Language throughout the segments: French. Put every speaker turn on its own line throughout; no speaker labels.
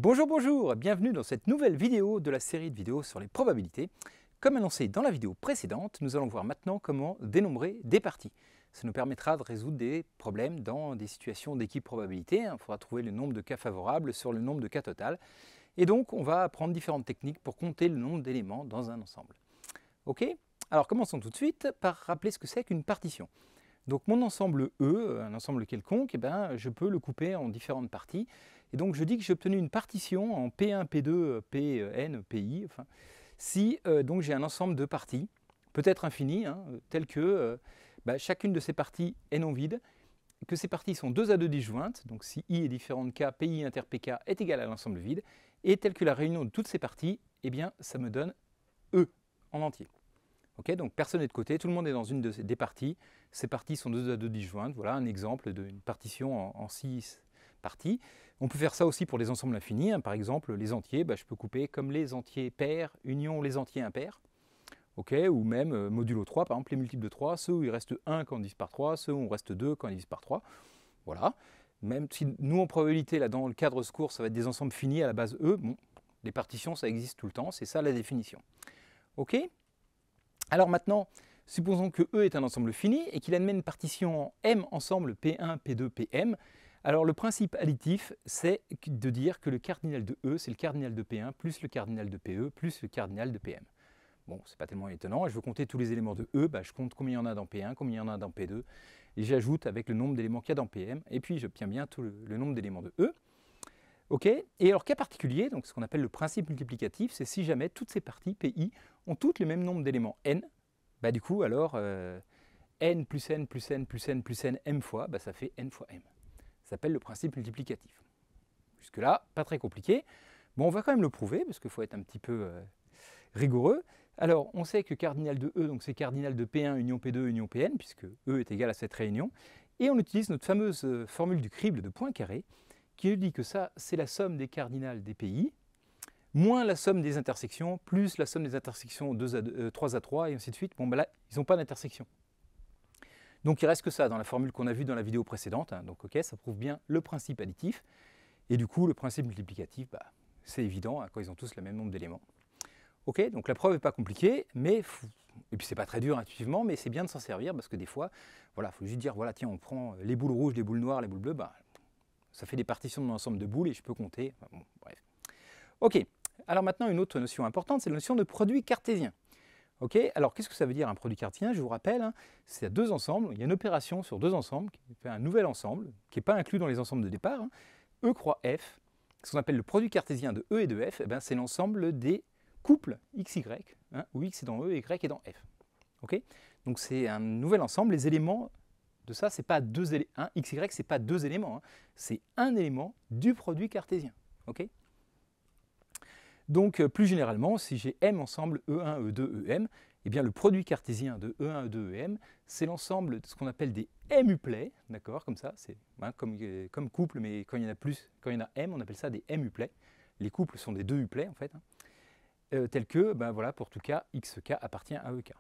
Bonjour, bonjour, bienvenue dans cette nouvelle vidéo de la série de vidéos sur les probabilités. Comme annoncé dans la vidéo précédente, nous allons voir maintenant comment dénombrer des parties. Ça nous permettra de résoudre des problèmes dans des situations d'équipe probabilité. Il faudra trouver le nombre de cas favorables sur le nombre de cas total. Et donc, on va apprendre différentes techniques pour compter le nombre d'éléments dans un ensemble. Ok? Alors, commençons tout de suite par rappeler ce que c'est qu'une partition. Donc mon ensemble E, un ensemble quelconque, je peux le couper en différentes parties. Et donc je dis que j'ai obtenu une partition en P1, P2, Pn, Pi, si donc j'ai un ensemble de parties, peut-être infini, tel que chacune de ces parties est non vide, que ces parties sont 2 à 2 disjointes, donc si I est différent de K, Pi inter Pk est égal à l'ensemble vide, et tel que la réunion de toutes ces parties, ça me donne E en entier. Okay, donc personne n'est de côté, tout le monde est dans une des parties. Ces parties sont 2 à 2 disjointes. Voilà un exemple d'une partition en 6 parties. On peut faire ça aussi pour les ensembles infinis. Par exemple, les entiers, je peux couper comme les entiers pairs, union les entiers impairs. Okay, ou même modulo 3, par exemple les multiples de 3, ceux où il reste 1 quand on divise par 3, ceux où il reste 2 quand on divise par 3. Voilà. Même si nous en probabilité, là, dans le cadre de ce cours, ça va être des ensembles finis à la base E, bon, les partitions, ça existe tout le temps, c'est ça la définition. Ok ? Alors maintenant, supposons que E est un ensemble fini et qu'il admet une partition en M ensemble P1, P2, Pm. Alors le principe additif, c'est de dire que le cardinal de E, c'est le cardinal de P1 plus le cardinal de PE plus le cardinal de Pm. Bon, c'est pas tellement étonnant. Je veux compter tous les éléments de E, je compte combien il y en a dans P1, combien il y en a dans P2, et j'ajoute avec le nombre d'éléments qu'il y a dans Pm, et puis j'obtiens bien tout le nombre d'éléments de E. Ok. Et alors cas particulier, donc ce qu'on appelle le principe multiplicatif, c'est si jamais toutes ces parties PI ont toutes le même nombre d'éléments n, du coup alors n plus n plus n plus n plus n m fois, ça fait n fois m. Ça s'appelle le principe multiplicatif. Jusque là, pas très compliqué. Bon, on va quand même le prouver, parce qu'il faut être un petit peu rigoureux. Alors, on sait que cardinal de E, donc c'est cardinal de P1 union P2 union Pn, puisque E est égal à cette réunion. Et on utilise notre fameuse formule du crible de Poincaré, qui nous dit que ça, c'est la somme des cardinales des PI, moins la somme des intersections, plus la somme des intersections 3 à 3, et ainsi de suite. Bon, là, ils n'ont pas d'intersection. Donc il reste que ça dans la formule qu'on a vue dans la vidéo précédente. Donc ok, ça prouve bien le principe additif. Et du coup, le principe multiplicatif, c'est évident quand ils ont tous le même nombre d'éléments. Ok, donc la preuve n'est pas compliquée, et puis c'est pas très dur intuitivement, mais c'est bien de s'en servir parce que des fois, voilà, il faut juste dire, voilà, tiens, on prend les boules rouges, les boules noires, les boules bleues, ça fait des partitions de mon ensemble de boules et je peux compter. Bon, bref. Ok, alors maintenant une autre notion importante, c'est la notion de produit cartésien. Ok, alors qu'est-ce que ça veut dire un produit cartésien? Je vous rappelle, c'est à deux ensembles, il y a une opération sur deux ensembles qui fait un nouvel ensemble, qui n'est pas inclus dans les ensembles de départ. E croix F, ce qu'on appelle le produit cartésien de E et de F, c'est l'ensemble des couples XY, où X est dans E et Y est dans F. Ok, donc c'est un nouvel ensemble, les éléments de ça, c'est pas deux éléments, XY, c'est pas deux éléments, c'est un élément du produit cartésien. Ok. Donc plus généralement, si j'ai M ensemble E1, E2, EM, le produit cartésien de E1, E2, EM, c'est l'ensemble de ce qu'on appelle des M-uplets, d'accord, comme ça, c'est comme couple, mais quand il y en a plus, quand il y en a M, on appelle ça des M-uplets. Les couples sont des deux uplets en fait, tels que, voilà, pour tout cas, XK appartient à EK.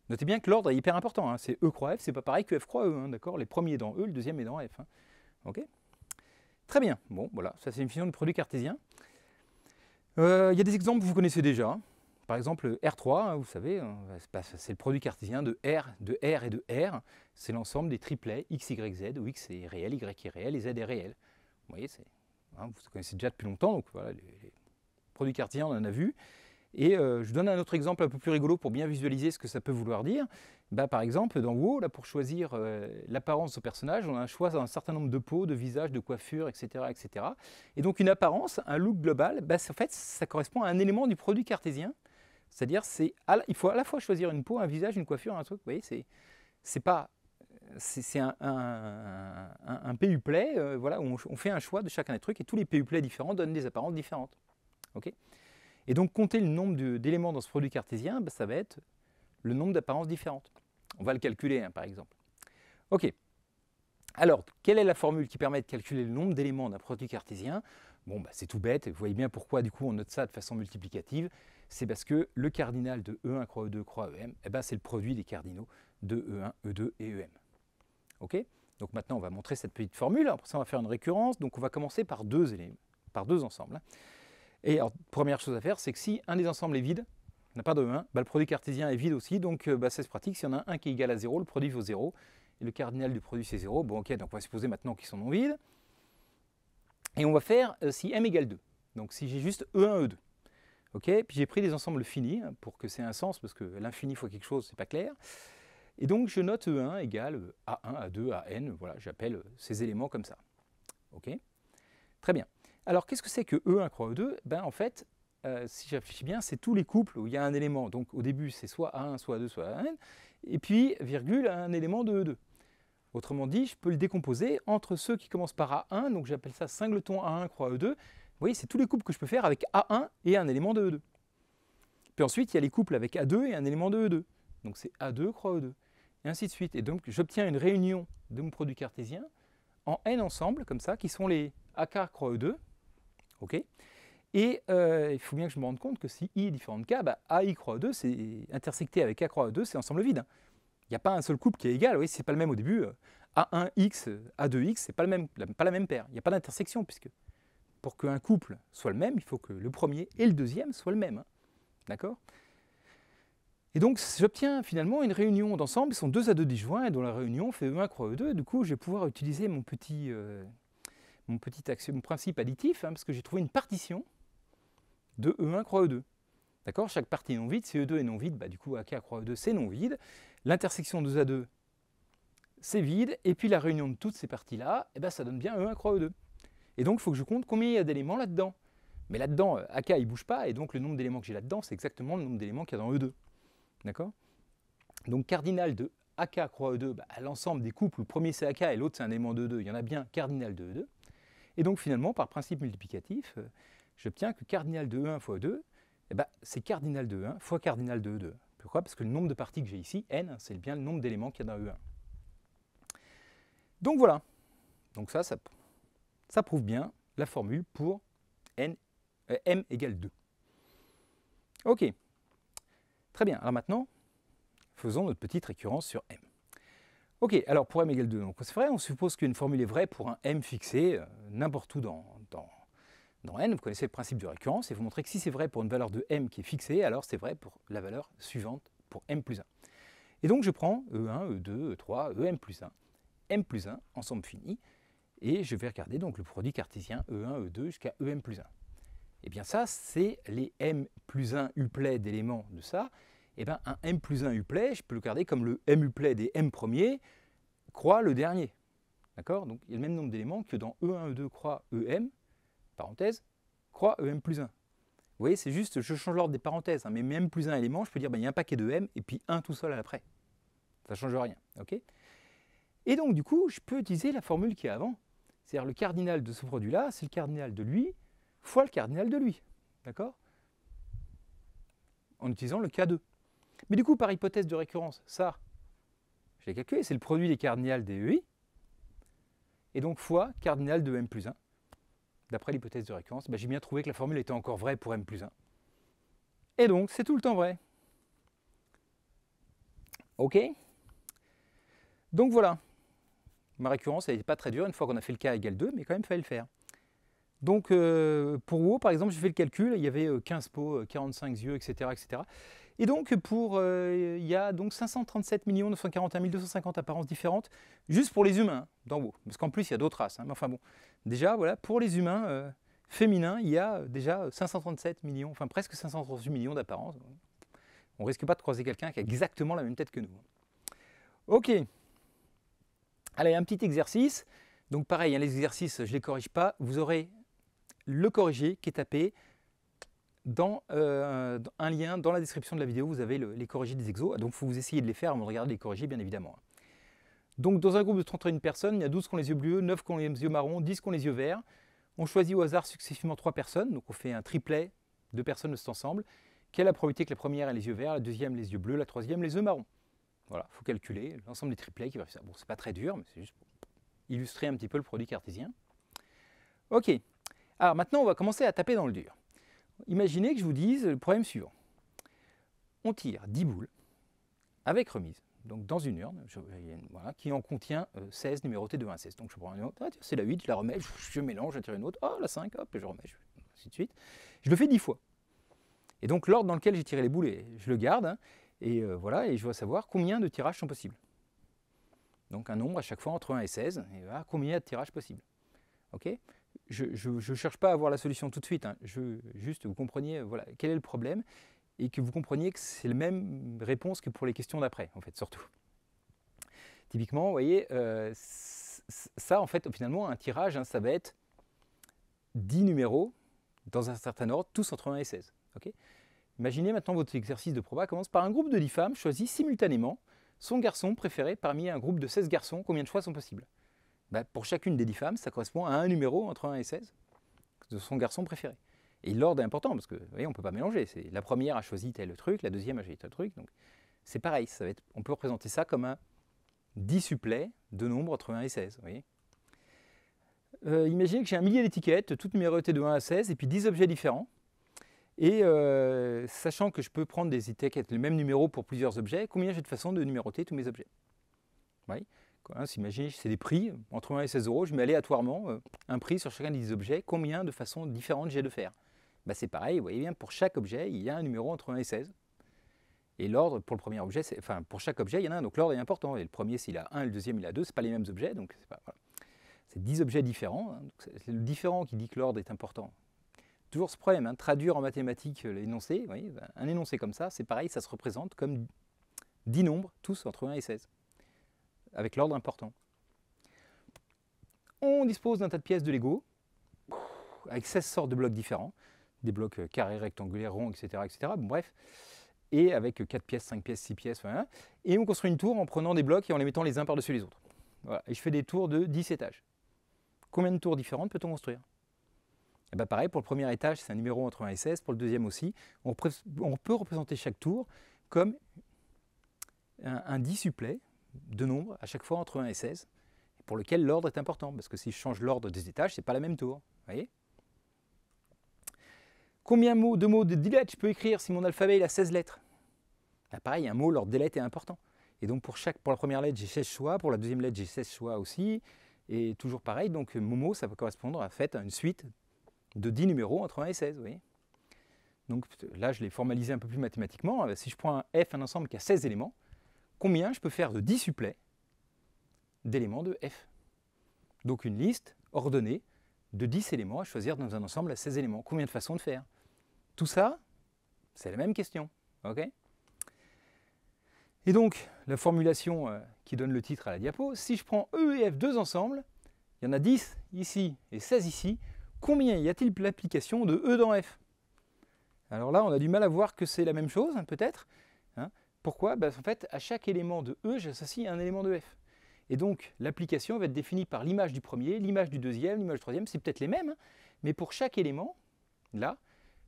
Notez bien que l'ordre est hyper important, c'est E croix F, c'est pas pareil que F croix E, d'accord, les premiers dans E, le deuxième est dans F. Ok. Très bien, bon, voilà, ça c'est une définition de produit cartésien. Il y a des exemples que vous connaissez déjà. Par exemple, R3, vous savez, c'est le produit cartésien de R et de R. C'est l'ensemble des triplets X, Y, Z, où X est réel, Y est réel et Z est réel. Vous voyez, vous connaissez déjà depuis longtemps, donc voilà, les produits cartésiens, on en a vu. Et je donne un autre exemple un peu plus rigolo pour bien visualiser ce que ça peut vouloir dire. Par exemple, dans WoW, là, pour choisir l'apparence au personnage, on a un choix d'un certain nombre de peaux, de visages, de coiffures, etc., etc. Et donc une apparence, un look global, en fait, ça correspond à un élément du produit cartésien. C'est-à-dire, il faut à la fois choisir une peau, un visage, une coiffure, un truc. Vous voyez, c'est un PUplet, voilà, où on fait un choix de chacun des trucs, et tous les PUplets différents donnent des apparences différentes. Okay. Et donc, compter le nombre d'éléments dans ce produit cartésien, ça va être le nombre d'apparences différentes. On va le calculer, par exemple. Ok. Alors, quelle est la formule qui permet de calculer le nombre d'éléments d'un produit cartésien? Bon, c'est tout bête, vous voyez bien pourquoi, du coup, on note ça de façon multiplicative. C'est parce que le cardinal de E1 croix E2 croix EM, c'est le produit des cardinaux de E1, E2 et EM. Ok. Donc maintenant, on va montrer cette petite formule. Après ça, on va faire une récurrence. Donc, on va commencer par deux éléments. par deux ensembles. Et alors, première chose à faire, c'est que si un des ensembles est vide, n'a pas de E1, bah, le produit cartésien est vide aussi, donc c'est pratique. Si on a un qui est égal à 0, le produit vaut 0, et le cardinal du produit c'est 0. Bon ok, donc on va supposer maintenant qu'ils sont non vides. Et on va faire si m égale 2. Donc si j'ai juste E1, E2. Ok, puis j'ai pris des ensembles finis, hein, pour que c'est un sens, parce que l'infini fois quelque chose, c'est pas clair. Et donc je note E1 égale A1, A2, AN, voilà, j'appelle ces éléments comme ça. Ok, très bien. Alors qu'est-ce que c'est que E1 croix E2? Ben, en fait, si je réfléchis bien, c'est tous les couples où il y a un élément. Donc au début, c'est soit A1, soit A2, soit AN, et puis, virgule, un élément de E2. Autrement dit, je peux le décomposer entre ceux qui commencent par A1, donc j'appelle ça singleton A1 croix E2. Vous voyez, c'est tous les couples que je peux faire avec A1 et un élément de E2. Puis ensuite, il y a les couples avec A2 et un élément de E2. Donc c'est A2 croix E2. Et ainsi de suite. Et donc j'obtiens une réunion de mon produit cartésien en n ensembles, comme ça, qui sont les AK croix E2. Ok. Et il faut bien que je me rende compte que si I est différent de K, bah, AI croix E2, c'est intersecté avec A croix E2, c'est ensemble vide. Hein. Il n'y a pas un seul couple qui est égal, oui, c'est pas le même au début. A1x, A2x, c'est pas la même paire. Il n'y a pas d'intersection, puisque pour qu'un couple soit le même, il faut que le premier et le deuxième soient le même. Hein. D'accord? Et donc j'obtiens finalement une réunion d'ensemble, ils sont 2 A2 disjoints, et dont la réunion fait E1 croix E2. Du coup, je vais pouvoir utiliser mon principe additif, hein, parce que j'ai trouvé une partition de E1 croix E2. D'accord? Chaque partie est non vide, si E2 est non vide, bah, du coup AK croix E2 c'est non vide. L'intersection de 2 A2 c'est vide, et puis la réunion de toutes ces parties-là, eh ben, ça donne bien E1 croix E2. Et donc il faut que je compte combien il y a d'éléments là-dedans. Mais là-dedans, AK il ne bouge pas, et donc le nombre d'éléments que j'ai là-dedans, c'est exactement le nombre d'éléments qu'il y a dans E2. D'accord? Donc cardinal de AK croix E2, bah, l'ensemble des couples où le premier c'est AK et l'autre c'est un élément de E2, il y en a bien cardinal de E2. Et donc finalement, par principe multiplicatif, j'obtiens que cardinal de E1 fois E2, eh ben, c'est cardinal de E1 fois cardinal de E2. Pourquoi? Parce que le nombre de parties que j'ai ici, n, c'est bien le nombre d'éléments qu'il y a dans E1. Donc voilà. Donc ça prouve bien la formule pour m égale 2. Ok. Très bien. Alors maintenant, faisons notre petite récurrence sur m. Ok, alors pour m égale 2, c'est vrai, on suppose qu'une formule est vraie pour un m fixé n'importe où dans n. Vous connaissez le principe de récurrence, et vous montrez que si c'est vrai pour une valeur de m qui est fixée, alors c'est vrai pour la valeur suivante pour m plus 1. Et donc je prends E1, E2, E3, Em plus 1, m plus 1, ensemble fini, et je vais regarder donc le produit cartésien E1, E2 jusqu'à Em plus 1. Et bien ça, c'est les m plus 1 uplet d'éléments de ça. Et bien un m plus 1 uplet, je peux le regarder comme le m uplet des m premiers croix le dernier. D'accord? Donc il y a le même nombre d'éléments que dans E1, E2 croix Em, parenthèse, croix Em plus 1. Vous voyez, c'est juste, je change l'ordre des parenthèses, hein, mais m plus 1 élément, je peux dire, ben, il y a un paquet de m, et puis 1 tout seul à l'après. Ça ne change rien. Okay, et donc, du coup, je peux utiliser la formule qui est avant. C'est-à-dire le cardinal de ce produit-là, c'est le cardinal de lui, fois le cardinal de lui. D'accord? En utilisant le K2. Mais du coup, par hypothèse de récurrence, ça, je l'ai calculé, c'est le produit des cardinals des EI, et donc fois cardinal de m plus 1. D'après l'hypothèse de récurrence, ben, j'ai bien trouvé que la formule était encore vraie pour m plus 1. Et donc, c'est tout le temps vrai. Ok? Donc voilà. Ma récurrence, elle n'était pas très dure, une fois qu'on a fait le k égale 2, mais quand même, il fallait le faire. Donc, pour WO, par exemple, j'ai fait le calcul, il y avait 15 pots, 45 yeux, etc. etc. Et donc, il y a donc 537 941 250 apparences différentes, juste pour les humains, dans WO. Parce qu'en plus, il y a d'autres races. Hein, mais enfin bon, déjà, voilà, pour les humains féminins, il y a déjà 537 millions, enfin presque 538 millions d'apparences. On ne risque pas de croiser quelqu'un qui a exactement la même tête que nous. Ok. Allez, un petit exercice. Donc pareil, hein, les exercices, je ne les corrige pas. Vous aurez le corrigé qui est tapé dans un lien dans la description de la vidéo. Vous avez les corrigés des exos. Donc il faut vous essayer de les faire avant de regarder les corrigés, bien évidemment. Donc dans un groupe de 31 personnes, il y a 12 qui ont les yeux bleus, 9 qui ont les yeux marrons, 10 qui ont les yeux verts. On choisit au hasard successivement 3 personnes. Donc on fait un triplet de personnes de cet ensemble. Quelle est la probabilité que la première ait les yeux verts, la deuxième les yeux bleus, la troisième les yeux marrons? Voilà, il faut calculer l'ensemble des triplets qui va faire ça. Bon, c'est pas très dur, mais c'est juste pour illustrer un petit peu le produit cartésien. Ok, alors maintenant on va commencer à taper dans le dur. Imaginez que je vous dise le problème suivant. On tire 10 boules avec remise donc dans une urne, voilà, qui en contient 16 numérotées de 1 à 16. Donc je prends une autre, ah, c'est la 8, je la remets, je mélange, j'attire une autre, oh la 5, hop, et je remets, ainsi de suite. Je le fais 10 fois. Et donc l'ordre dans lequel j'ai tiré les boules, je le garde, hein, et voilà, et je dois savoir combien de tirages sont possibles. Donc un nombre à chaque fois entre 1 et 16, et voilà, combien il y a de tirages possibles. Okay, je ne cherche pas à avoir la solution tout de suite, hein, juste vous compreniez voilà, quel est le problème, et que vous compreniez que c'est la même réponse que pour les questions d'après, en fait, surtout. Typiquement, vous voyez, ça, en fait, finalement, un tirage, hein, ça va être 10 numéros dans un certain ordre, tous entre 1 et 16. Okay, imaginez maintenant votre exercice de proba commence par un groupe de 10 femmes choisit simultanément son garçon préféré parmi un groupe de 16 garçons. Combien de choix sont possibles? Pour chacune des 10 femmes, ça correspond à un numéro entre 1 et 16 de son garçon préféré. Et l'ordre est important parce que, vous voyez, on ne peut pas mélanger. La première a choisi tel truc, la deuxième a choisi tel truc. Donc c'est pareil, on peut représenter ça comme un dissuplet de nombres entre 1 et 16. Vous voyez, imaginez que j'ai un millier d'étiquettes, toutes numérotées de 1 à 16, et puis 10 objets différents. Et sachant que je peux prendre des étiquettes, le même numéro pour plusieurs objets, combien j'ai de façons de numéroter tous mes objets? Oui. Imaginez, c'est des prix, entre 1 et 16 euros, je mets aléatoirement un prix sur chacun des objets, combien de façons différentes j'ai de faire? C'est pareil, vous voyez bien, pour chaque objet, il y a un numéro entre 1 et 16. Et l'ordre pour le premier objet, enfin pour chaque objet, il y en a un, donc l'ordre est important. Et le premier, s'il a 1, et le deuxième, il a 2, ce pas les mêmes objets, donc c'est 10 objets différents. Hein, c'est le différent qui dit que l'ordre est important. Toujours ce problème, hein, traduire en mathématiques l'énoncé, un énoncé comme ça, c'est pareil, ça se représente comme 10 nombres, tous entre 1 et 16, avec l'ordre important. On dispose d'un tas de pièces de Lego, avec 16 sortes de blocs différents, des blocs carrés, rectangulaires, ronds, etc. etc. Bon, bref, et avec 4 pièces, 5 pièces, 6 pièces, voilà. Et on construit une tour en prenant des blocs et en les mettant les uns par-dessus les autres. Voilà. Et je fais des tours de 10 étages. Combien de tours différentes peut-on construire? Et pareil, pour le premier étage, c'est un numéro entre 1 et 16, pour le deuxième aussi. On peut représenter chaque tour comme un dissuplet de nombres, à chaque fois entre 1 et 16, pour lequel l'ordre est important, parce que si je change l'ordre des étages, ce n'est pas la même tour. Voyez, combien de mots de 10 lettres je peux écrire si mon alphabet il a 16 lettres? Pareil, un mot, l'ordre des lettres est important. Et donc pour la première lettre, j'ai 16 choix, pour la deuxième lettre, j'ai 16 choix aussi, et toujours pareil, donc Momo, ça peut correspondre à une suite de 10 numéros entre 1 et 16. Vous voyez, donc là, je l'ai formalisé un peu plus mathématiquement. Si je prends un F, un ensemble qui a 16 éléments, combien je peux faire de dissuplets d'éléments de F? Donc une liste ordonnée de 10 éléments à choisir dans un ensemble à 16 éléments. Combien de façons de faire? Tout ça, c'est la même question. Okay, et donc, la formulation qui donne le titre à la diapo, si je prends E et F deux ensemble, il y en a 10 ici et 16 ici, combien y a-t-il l'application de E dans F? Alors là, on a du mal à voir que c'est la même chose, hein, peut-être. Hein. Pourquoi? En fait, à chaque élément de E, j'associe un élément de F. Et donc, l'application va être définie par l'image du premier, l'image du deuxième, l'image du troisième, c'est peut-être les mêmes, hein, mais pour chaque élément, là,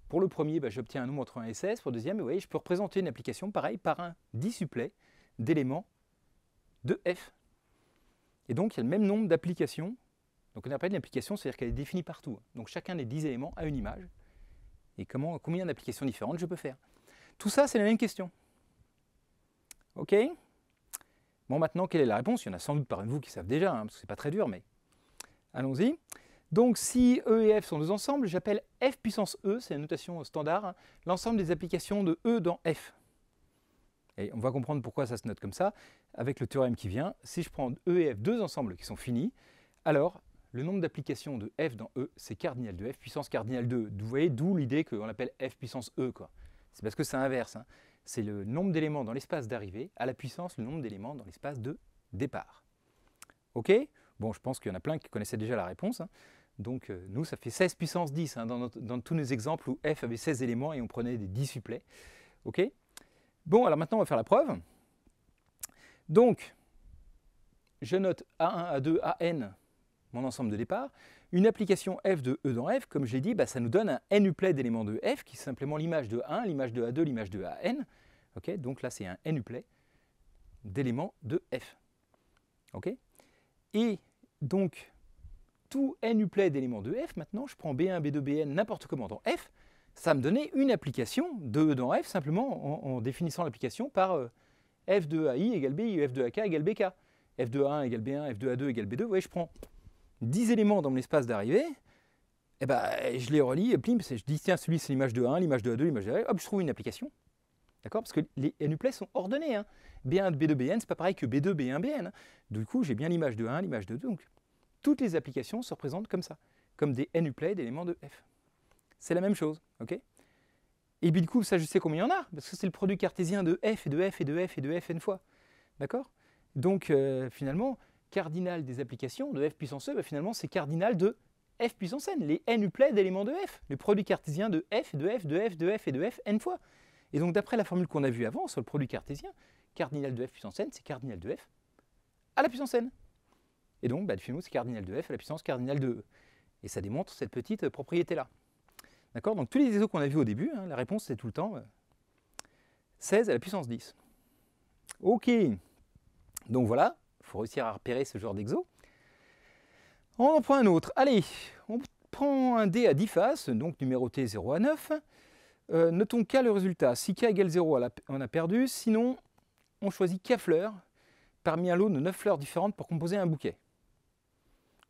pour le premier, j'obtiens un nombre entre 1 et 16, pour le deuxième, vous voyez, je peux représenter une application, pareil, par un dissuplet d'éléments de F. Et donc, il y a le même nombre d'applications. Donc, on appelle une application, c'est-à-dire qu'elle est définie partout. Donc, chacun des 10 éléments a une image. Et combien d'applications différentes je peux faire? Tout ça, c'est la même question. OK? Bon, maintenant, quelle est la réponse? Il y en a sans doute parmi vous qui savent déjà, hein, parce que ce n'est pas très dur, mais allons-y. Donc, si E et F sont deux ensembles, j'appelle F puissance E, c'est la notation standard, hein, l'ensemble des applications de E dans F. Et on va comprendre pourquoi ça se note comme ça, avec le théorème qui vient. Si je prends E et F deux ensembles qui sont finis, alors le nombre d'applications de F dans E, c'est cardinal de F puissance cardinal 2. Vous voyez, d'où l'idée qu'on l'appelle F puissance E. C'est parce que c'est inverse. Hein. C'est le nombre d'éléments dans l'espace d'arrivée à la puissance le nombre d'éléments dans l'espace de départ. OK? Bon, je pense qu'il y en a plein qui connaissaient déjà la réponse. Hein. Donc, nous, ça fait 16 puissance 10 hein, dans tous nos exemples où F avait 16 éléments et on prenait des dissuplets. OK? Bon, alors maintenant, on va faire la preuve. Donc, je note A1, A2, AN, mon ensemble de départ. Une application F de E dans F, comme je l'ai dit, ça nous donne un n-uplet d'éléments de F, qui est simplement l'image de A1, l'image de A2, l'image de AN. Okay, donc là, c'est un n-uplet d'éléments de F. Okay, et donc, tout n-uplet d'éléments de F, maintenant, je prends B1, B2, Bn, n'importe comment dans F, ça me donnait une application de E dans F, simplement en définissant l'application par f de AI égale BI, f de AK égale BK, f de A1 égale B1, f de A2 égale B2. Vous voyez, je prends 10 éléments dans mon espace d'arrivée, et ben, je les relie, et plim, je dis tiens, celui c'est l'image de A1, l'image de A2, l'image de A, hop, je trouve une application. D'accord? Parce que les nuplets sont ordonnés. Hein. B1, B2, Bn, c'est pas pareil que B2, B1, Bn. Du coup, j'ai bien l'image de 1, l'image de 2. Donc, toutes les applications se représentent comme ça, comme des nuplets d'éléments de f. C'est la même chose. Ok? Et puis du coup, ça, je sais combien il y en a, parce que c'est le produit cartésien de f et de f et de f et de f n fois. D'accord? Donc, finalement, cardinal des applications de f puissance e, bah, finalement, c'est cardinal de f puissance n, les nuplets d'éléments de f, le produit cartésien de f, de f, de f, de f et de f n fois. Et donc, d'après la formule qu'on a vue avant sur le produit cartésien, cardinal de f puissance n, c'est cardinal de f à la puissance n. Et donc, bah, finalement, c'est cardinal de f à la puissance cardinale de e. Et ça démontre cette petite propriété-là. D'accord? Donc, tous les exos qu'on a vus au début, hein, la réponse, c'est tout le temps 16 à la puissance 10. OK. Donc voilà, il faut réussir à repérer ce genre d'exo. On en prend un autre. Allez, on prend un dé à 10 faces, donc numéroté 0 à 9. Notons K le résultat. Si K égale 0, on a perdu. Sinon, on choisit K fleurs parmi un lot de 9 fleurs différentes pour composer un bouquet.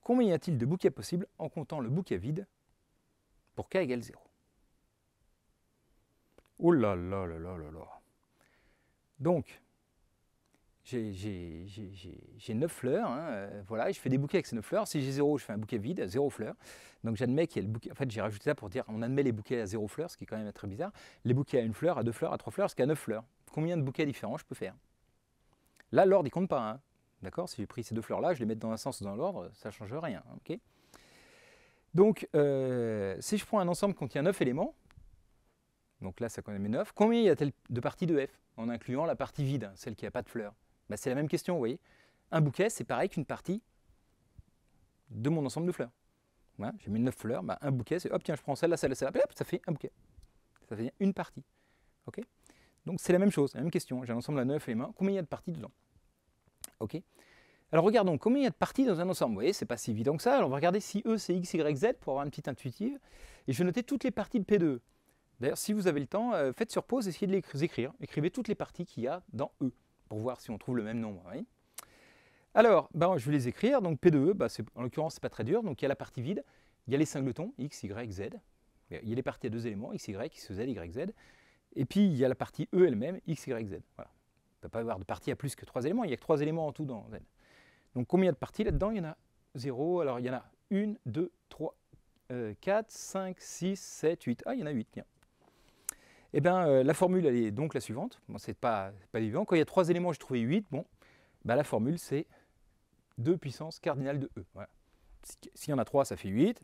Combien y a-t-il de bouquets possibles en comptant le bouquet vide pour K égale 0? Oh là là là là là là. Donc, j'ai 9 fleurs, hein, voilà, et je fais des bouquets avec ces 9 fleurs. Si j'ai 0, je fais un bouquet vide à 0 fleurs. Donc j'admets qu'il y a le bouquet. En fait, j'ai rajouté ça pour dire on admet les bouquets à 0 fleurs, ce qui est quand même très bizarre. Les bouquets à 1 fleur, à 2 fleurs, à 3 fleurs, jusqu'à 9 fleurs. Combien de bouquets différents je peux faire? Là, l'ordre, il ne compte pas. Hein. D'accord? Si j'ai pris ces 2 fleurs-là, je les mets dans un sens ou dans l'ordre, ça ne change rien. Okay? Donc, si je prends un ensemble qui contient 9 éléments, donc là, ça connaît mes 9, combien y a-t-il de parties de f, en incluant la partie vide, celle qui n'a pas de fleurs? Bah, c'est la même question, vous voyez. Un bouquet, c'est pareil qu'une partie de mon ensemble de fleurs. Voilà, j'ai mis 9 fleurs, bah, un bouquet, c'est hop, tiens, je prends celle-là, celle-là, celle-là, hop, ça fait un bouquet. Ça fait une partie. Okay? Donc c'est la même chose, la même question. J'ai un ensemble à 9 éléments, combien il y a de parties dedans? Okay? Alors regardons, combien il y a de parties dans un ensemble? Vous voyez, c'est pas si évident que ça. Alors on va regarder si E c'est X, Y, Z pour avoir une petite intuitive. Et je vais noter toutes les parties de P de E. D'ailleurs, si vous avez le temps, faites sur pause, essayez de les écrire. Écrivez toutes les parties qu'il y a dans E, pour voir si on trouve le même nombre. Voyez. Alors, je vais les écrire. Donc P de E, en l'occurrence, c'est pas très dur. Donc il y a la partie vide, il y a les singletons, X, Y, Z. Il y a les parties à deux éléments, X, Y, X, Z, Y, Z. Et puis il y a la partie E elle-même, X, Y, Z. Voilà. Il ne peut pas y avoir de partie à plus que 3 éléments, il n'y a que 3 éléments en tout dans Z. Donc combien de parties là-dedans? Il y en a 0. Alors il y en a 1, 2, 3, 4, 5, 6, 7, 8. Ah, il y en a 8, tiens. Eh bien, la formule, elle est donc la suivante. Bon, c'est pas évident. Quand il y a 3 éléments, j'ai trouvé 8. Bon, la formule, c'est 2 puissance cardinale de E. Voilà. S'il y en a 3, ça fait 8.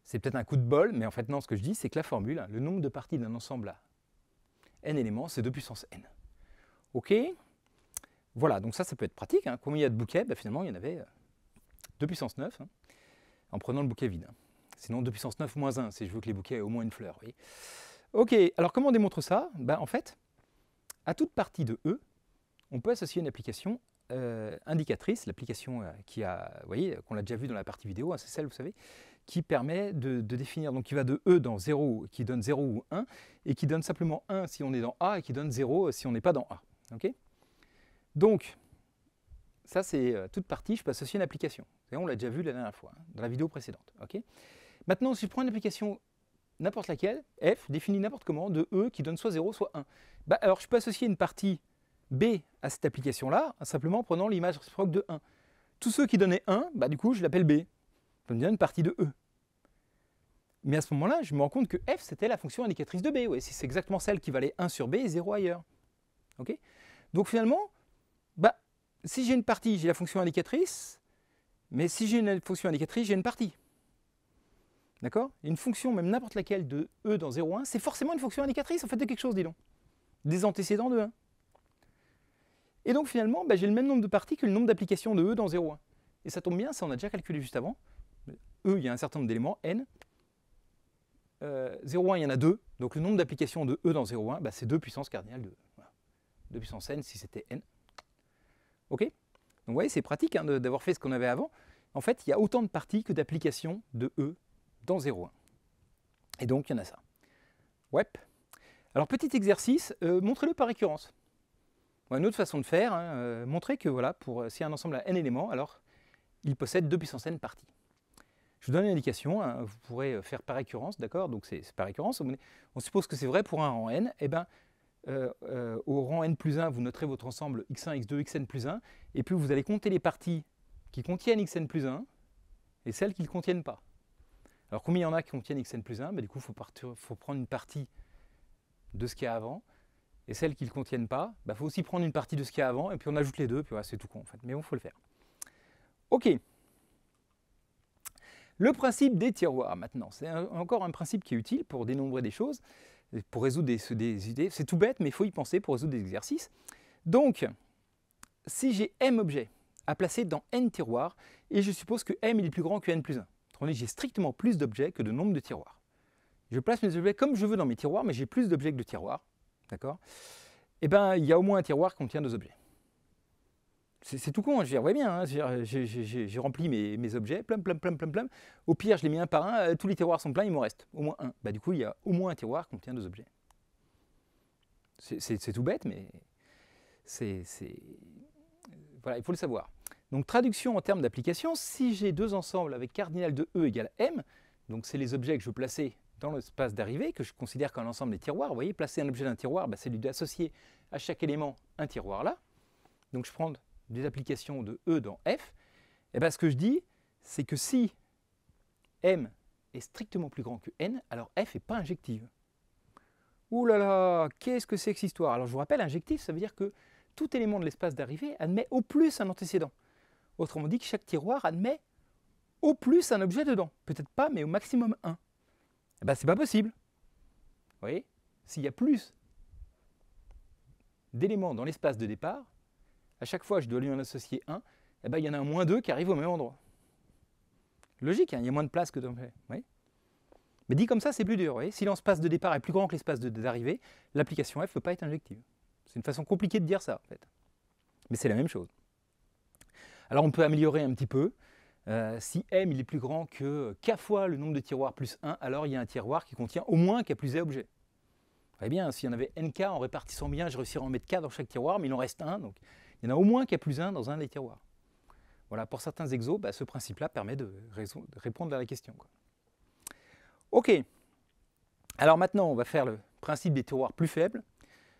C'est peut-être un coup de bol, mais en fait, non, ce que je dis, c'est que la formule, le nombre de parties d'un ensemble à n éléments, c'est 2 puissance n. OK? Voilà, donc ça peut être pratique. Hein. Combien il y a de bouquets? Finalement, il y en avait 2 puissance 9, hein, en prenant le bouquet vide. Sinon, 2 puissance 9 moins 1, si je veux que les bouquets aient au moins une fleur. Oui. Ok, alors comment on démontre ça? En fait, à toute partie de E, on peut associer une application indicatrice, l'application qu'on l'a déjà vu dans la partie vidéo, hein, c'est celle, vous savez, qui permet de définir, donc qui va de E dans 0, qui donne 0 ou 1, et qui donne simplement 1 si on est dans A, et qui donne 0 si on n'est pas dans A. Okay, donc, ça c'est toute partie, je peux associer une application. Et on l'a déjà vu la dernière fois, hein, dans la vidéo précédente. Okay, maintenant, si je prends une application n'importe laquelle, f, définie n'importe comment, de E qui donne soit 0, soit 1. Alors je peux associer une partie B à cette application-là, simplement en prenant l'image réciproque de 1. Tous ceux qui donnaient 1, du coup je l'appelle B. Ça me donne une partie de E. Mais à ce moment-là, je me rends compte que f, c'était la fonction indicatrice de B. Ouais, c'est exactement celle qui valait 1 sur B et 0 ailleurs. Okay, donc finalement, si j'ai une partie, j'ai la fonction indicatrice, mais si j'ai une fonction indicatrice, j'ai une partie. D'accord? Une fonction, même n'importe laquelle, de E dans 0,1, c'est forcément une fonction indicatrice en fait de quelque chose, dis donc. Des antécédents de 1. Et donc finalement, j'ai le même nombre de parties que le nombre d'applications de E dans 0,1. Et ça tombe bien, ça on a déjà calculé juste avant. E, il y a un certain nombre d'éléments, n. 0,1, il y en a 2. Donc le nombre d'applications de E dans 0,1, c'est 2 puissance cardinale de E. Voilà. 2 puissance n si c'était n. OK? Donc vous voyez, c'est pratique hein, d'avoir fait ce qu'on avait avant. En fait, il y a autant de parties que d'applications de E dans 0,1. Et donc, il y en a ça. Ouais. Alors, petit exercice, montrez-le par récurrence. Bon, une autre façon de faire, hein, montrer que voilà, s'il y a un ensemble à n éléments, alors il possède 2 puissance n parties. Je vous donne une indication, hein, vous pourrez faire par récurrence, d'accord? Donc c'est par récurrence. On suppose que c'est vrai pour un rang n. Eh ben, au rang n plus 1, vous noterez votre ensemble x1, x2, xn plus 1, et puis vous allez compter les parties qui contiennent xn plus 1 et celles qui ne le contiennent pas. Alors combien il y en a qui contiennent xn plus 1? Ben, du coup, il faut prendre une partie de ce qu'il y a avant, et celles qui ne le contiennent pas, il faut aussi prendre une partie de ce qu'il y a avant, et puis on ajoute les deux, puis voilà, c'est tout con en fait, mais bon, il faut le faire. Ok. Le principe des tiroirs, maintenant, c'est encore un principe qui est utile pour dénombrer des choses, pour résoudre des idées. C'est tout bête, mais il faut y penser pour résoudre des exercices. Donc, si j'ai m objets à placer dans n tiroirs, et je suppose que m est plus grand que n plus 1, autrement dit, j'ai strictement plus d'objets que de nombre de tiroirs. Je place mes objets comme je veux dans mes tiroirs, mais j'ai plus d'objets que de tiroirs, d'accord? Eh bien, il y a au moins un tiroir qui contient 2 objets. C'est tout con, je bien, hein, j'ai rempli mes objets, plum. Au pire, je les mets un par un, tous les tiroirs sont pleins, il m'en reste au moins un. Bah, du coup, il y a au moins un tiroir qui contient 2 objets. C'est tout bête, mais voilà, il faut le savoir. Donc, traduction en termes d'application, si j'ai deux ensembles avec cardinal de E égale M, donc c'est les objets que je veux placer dans l'espace d'arrivée, que je considère comme l'ensemble des tiroirs. Vous voyez, placer un objet dans un tiroir, c'est lui d'associer à chaque élément un tiroir là. Donc, je prends des applications de E dans F, et bien ce que je dis, c'est que si M est strictement plus grand que N, alors F n'est pas injective. Ouh là là, qu'est-ce que c'est que cette histoire? Alors je vous rappelle, injectif, ça veut dire que tout élément de l'espace d'arrivée admet au plus un antécédent. Autrement dit, que chaque tiroir admet au plus un objet dedans. Peut-être pas, mais au maximum un. Eh bien, c'est pas possible. Vous voyez, s'il y a plus d'éléments dans l'espace de départ, à chaque fois je dois lui en associer un, eh ben, il y en a un moins 2 qui arrive au même endroit. Logique, hein, il y a moins de place que d'objets. Mais dit comme ça, c'est plus dur. Si l'espace de départ est plus grand que l'espace d'arrivée, l'application F ne peut pas être injective. C'est une façon compliquée de dire ça, en fait. Mais c'est la même chose. Alors on peut améliorer un petit peu. Si M il est plus grand que k fois le nombre de tiroirs plus 1, alors il y a un tiroir qui contient au moins k plus objet. Vous voyez bien, s'il y en avait nk en répartissant bien, je réussirais à en mettre k dans chaque tiroir, mais il en reste un, donc il y en a au moins k plus 1 dans un des tiroirs. Voilà, pour certains exos, ce principe-là permet de répondre à la question, quoi. Ok, alors maintenant on va faire le principe des tiroirs plus faibles.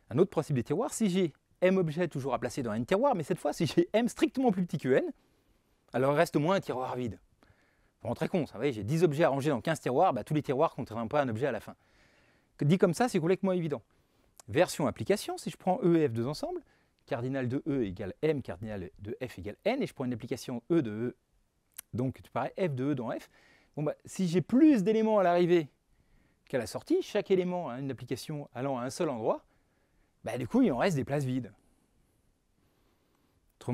Un autre principe des tiroirs, si j'ai m objets toujours à placer dans n tiroirs, mais cette fois si j'ai m strictement plus petit que n, alors il reste au moins un tiroir vide. Vraiment très con, ça, vous voyez, j'ai 10 objets à ranger dans 15 tiroirs, tous les tiroirs ne contiendront pas un objet à la fin. Dit comme ça, c'est complètement évident. Version application, si je prends E et F deux ensemble, cardinal de E égale M, cardinal de F égale N, et je prends une application E de E, donc pareil, F de E dans F, bon, si j'ai plus d'éléments à l'arrivée qu'à la sortie, chaque élément a une application allant à un seul endroit, du coup il en reste des places vides.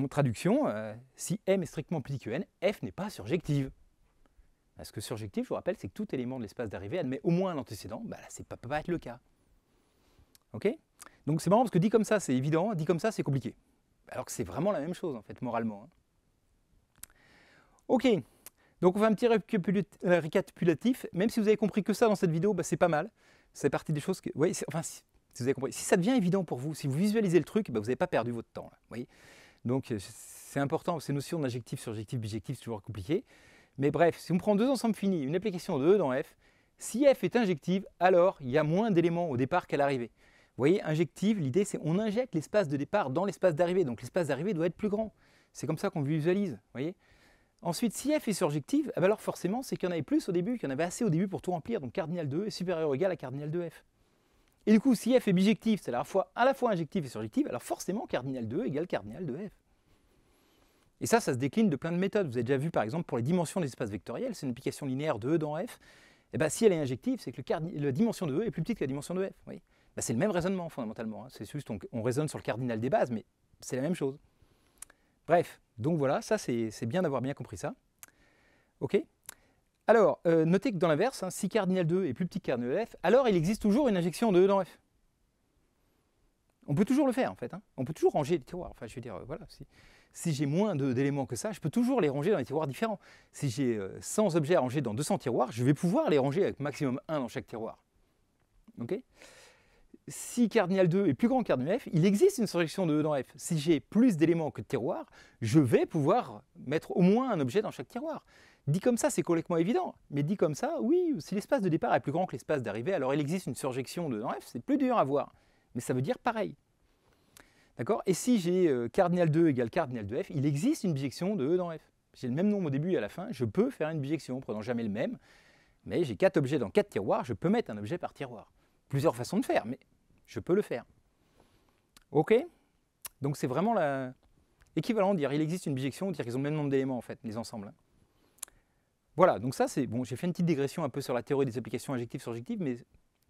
Traduction, si M est strictement plus petit que N, F n'est pas surjective. Parce que surjectif, je vous rappelle, c'est que tout élément de l'espace d'arrivée admet au moins un antécédent, ça ne peut pas être le cas. Ok? Donc c'est marrant parce que dit comme ça c'est évident, dit comme ça c'est compliqué. Alors que c'est vraiment la même chose en fait, moralement. Ok, donc on fait un petit récapitulatif, même si vous avez compris que ça dans cette vidéo, c'est pas mal. C'est partie des choses que... Ouais, enfin, si vous avez compris, si ça devient évident pour vous, si vous visualisez le truc, vous n'avez pas perdu votre temps. Là, vous voyez. Donc c'est important, ces notions d'injectif, surjectif, bijectif, c'est toujours compliqué. Mais bref, si on prend deux ensembles finis, une application de E dans F, si F est injective, alors il y a moins d'éléments au départ qu'à l'arrivée. Vous voyez, injective, l'idée c'est on injecte l'espace de départ dans l'espace d'arrivée, donc l'espace d'arrivée doit être plus grand. C'est comme ça qu'on visualise, vous voyez. Ensuite, si F est surjective, alors forcément c'est qu'il y en avait plus au début, qu'il y en avait assez au début pour tout remplir, donc cardinal de E est supérieur ou égal à cardinal de F. Et du coup, si F est bijective, c'est à la fois injective et surjective, alors forcément cardinal de E égale cardinal de F. Et ça se décline de plein de méthodes. Vous avez déjà vu par exemple pour les dimensions des espaces vectoriels, c'est une application linéaire de E dans F. Et si elle est injective, c'est que la dimension de E est plus petite que la dimension de F. Oui. C'est le même raisonnement fondamentalement. C'est juste on raisonne sur le cardinal des bases, mais c'est la même chose. Bref, donc voilà, ça c'est bien d'avoir bien compris ça. Ok. Alors, notez que dans l'inverse, si cardinal de E est plus petit que cardinal de F, alors il existe toujours une injection de E dans F. On peut toujours le faire en fait. On peut toujours ranger les tiroirs. Enfin, je veux dire, voilà. Si j'ai moins d'éléments que ça, je peux toujours les ranger dans des tiroirs différents. Si j'ai 100 objets à ranger dans 200 tiroirs, je vais pouvoir les ranger avec maximum 1 dans chaque tiroir. Ok ? si cardinal de E est plus grand que cardinal F, il existe une surjection de E dans F. Si j'ai plus d'éléments que de tiroirs, je vais pouvoir mettre au moins un objet dans chaque tiroir. Dit comme ça, c'est complètement évident. Mais dit comme ça, oui, si l'espace de départ est plus grand que l'espace d'arrivée, alors il existe une surjection de E dans F, c'est plus dur à voir. Mais ça veut dire pareil. D'accord? Et si j'ai cardinal de E égale cardinal de F, il existe une bijection de E dans F. J'ai le même nombre au début et à la fin, je peux faire une bijection en prenant jamais le même. Mais j'ai 4 objets dans 4 tiroirs, je peux mettre un objet par tiroir. Plusieurs façons de faire, mais je peux le faire. OK? Donc c'est vraiment l'équivalent de dire il existe une bijection, de dire qu'ils ont le même nombre d'éléments en fait, les ensembles. Voilà, donc ça c'est bon, j'ai fait une petite digression un peu sur la théorie des applications injectives-surjectives, mais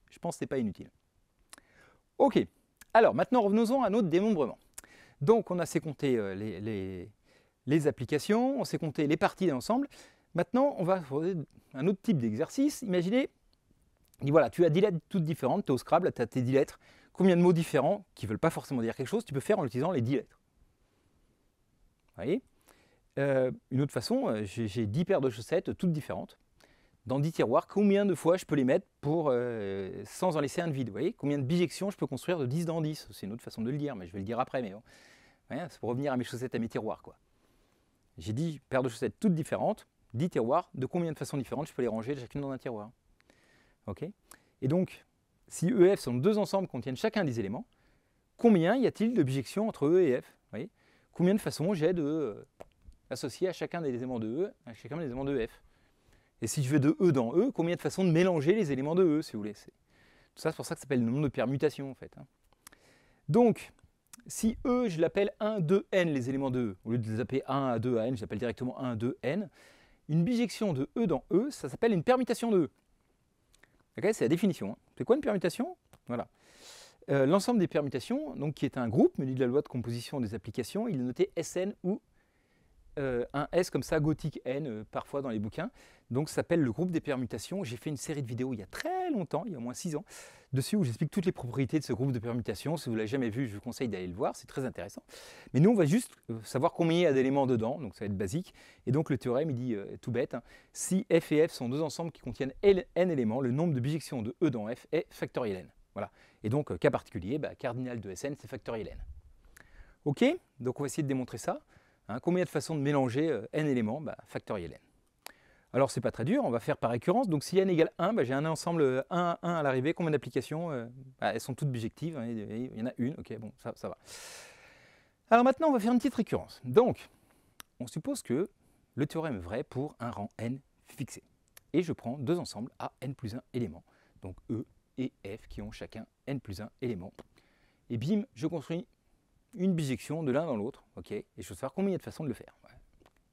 je pense que ce n'est pas inutile. OK, alors maintenant revenons-en à notre démembrement. Donc on a sait compter les applications, on sait compter les parties d'ensemble. Maintenant on va faire un autre type d'exercice. Imaginez, voilà, tu as 10 lettres toutes différentes, tu es au Scrabble, tu as tes 10 lettres. Combien de mots différents qui ne veulent pas forcément dire quelque chose, tu peux faire en utilisant les 10 lettres. Vous voyez? Une autre façon, j'ai 10 paires de chaussettes toutes différentes. Dans 10 tiroirs, combien de fois je peux les mettre sans en laisser un de vide? Vous voyez? Combien de bijections je peux construire de 10 dans 10? C'est une autre façon de le dire, mais je vais le dire après. Mais bon. C'est pour revenir à mes chaussettes, à mes tiroirs. J'ai 10 paires de chaussettes toutes différentes, 10 tiroirs, de combien de façons différentes je peux les ranger chacune dans un tiroir? Okay. Et donc, si E et F sont deux ensembles qui contiennent chacun des éléments, combien y a-t-il de bijections entre E et F? Vous voyez? Combien de façons j'ai d'associer à chacun des éléments de E, à chacun des éléments de F? Et si je veux de E dans E, combien de façons de mélanger les éléments de E, si vous voulez? Tout ça, c'est pour ça que ça s'appelle le nombre de permutations, en fait. Donc, si E, je l'appelle 1, 2, n, les éléments de E, au lieu de les appeler 1 à 2 à n, je l'appelle directement 1, 2, n, une bijection de E dans E, ça s'appelle une permutation de E. Okay, c'est la définition. C'est quoi une permutation? Voilà. L'ensemble des permutations, donc, qui est un groupe, mais de la loi de composition des applications, il est noté Sn ou un S comme ça, gothique N, parfois dans les bouquins. Donc ça s'appelle le groupe des permutations. J'ai fait une série de vidéos il y a très longtemps, il y a au moins 6 ans, dessus où j'explique toutes les propriétés de ce groupe de permutations. Si vous ne l'avez jamais vu, je vous conseille d'aller le voir, c'est très intéressant. Mais nous, on va juste savoir combien il y a d'éléments dedans, donc ça va être basique. Et donc le théorème, il dit tout bête, si F et F sont deux ensembles qui contiennent n éléments, le nombre de bijections de E dans F est factoriel n. Voilà. Et donc, cas particulier, cardinal de Sn, c'est factoriel n. OK? Donc on va essayer de démontrer ça. Combien de façons de mélanger n éléments? Factoriel n. Alors c'est pas très dur, on va faire par récurrence. Donc si n égale 1, j'ai un ensemble 1 à l'arrivée. Combien d'applications? Elles sont toutes bijectives, il y en a une, ok, bon, ça va. Alors maintenant on va faire une petite récurrence. Donc on suppose que le théorème est vrai pour un rang n fixé. Et je prends deux ensembles à n plus 1 éléments, donc E et F qui ont chacun n plus 1 éléments. Et bim, je construis une bijection de l'un dans l'autre, ok, et je veux savoir combien il y a de façons de le faire. Ouais.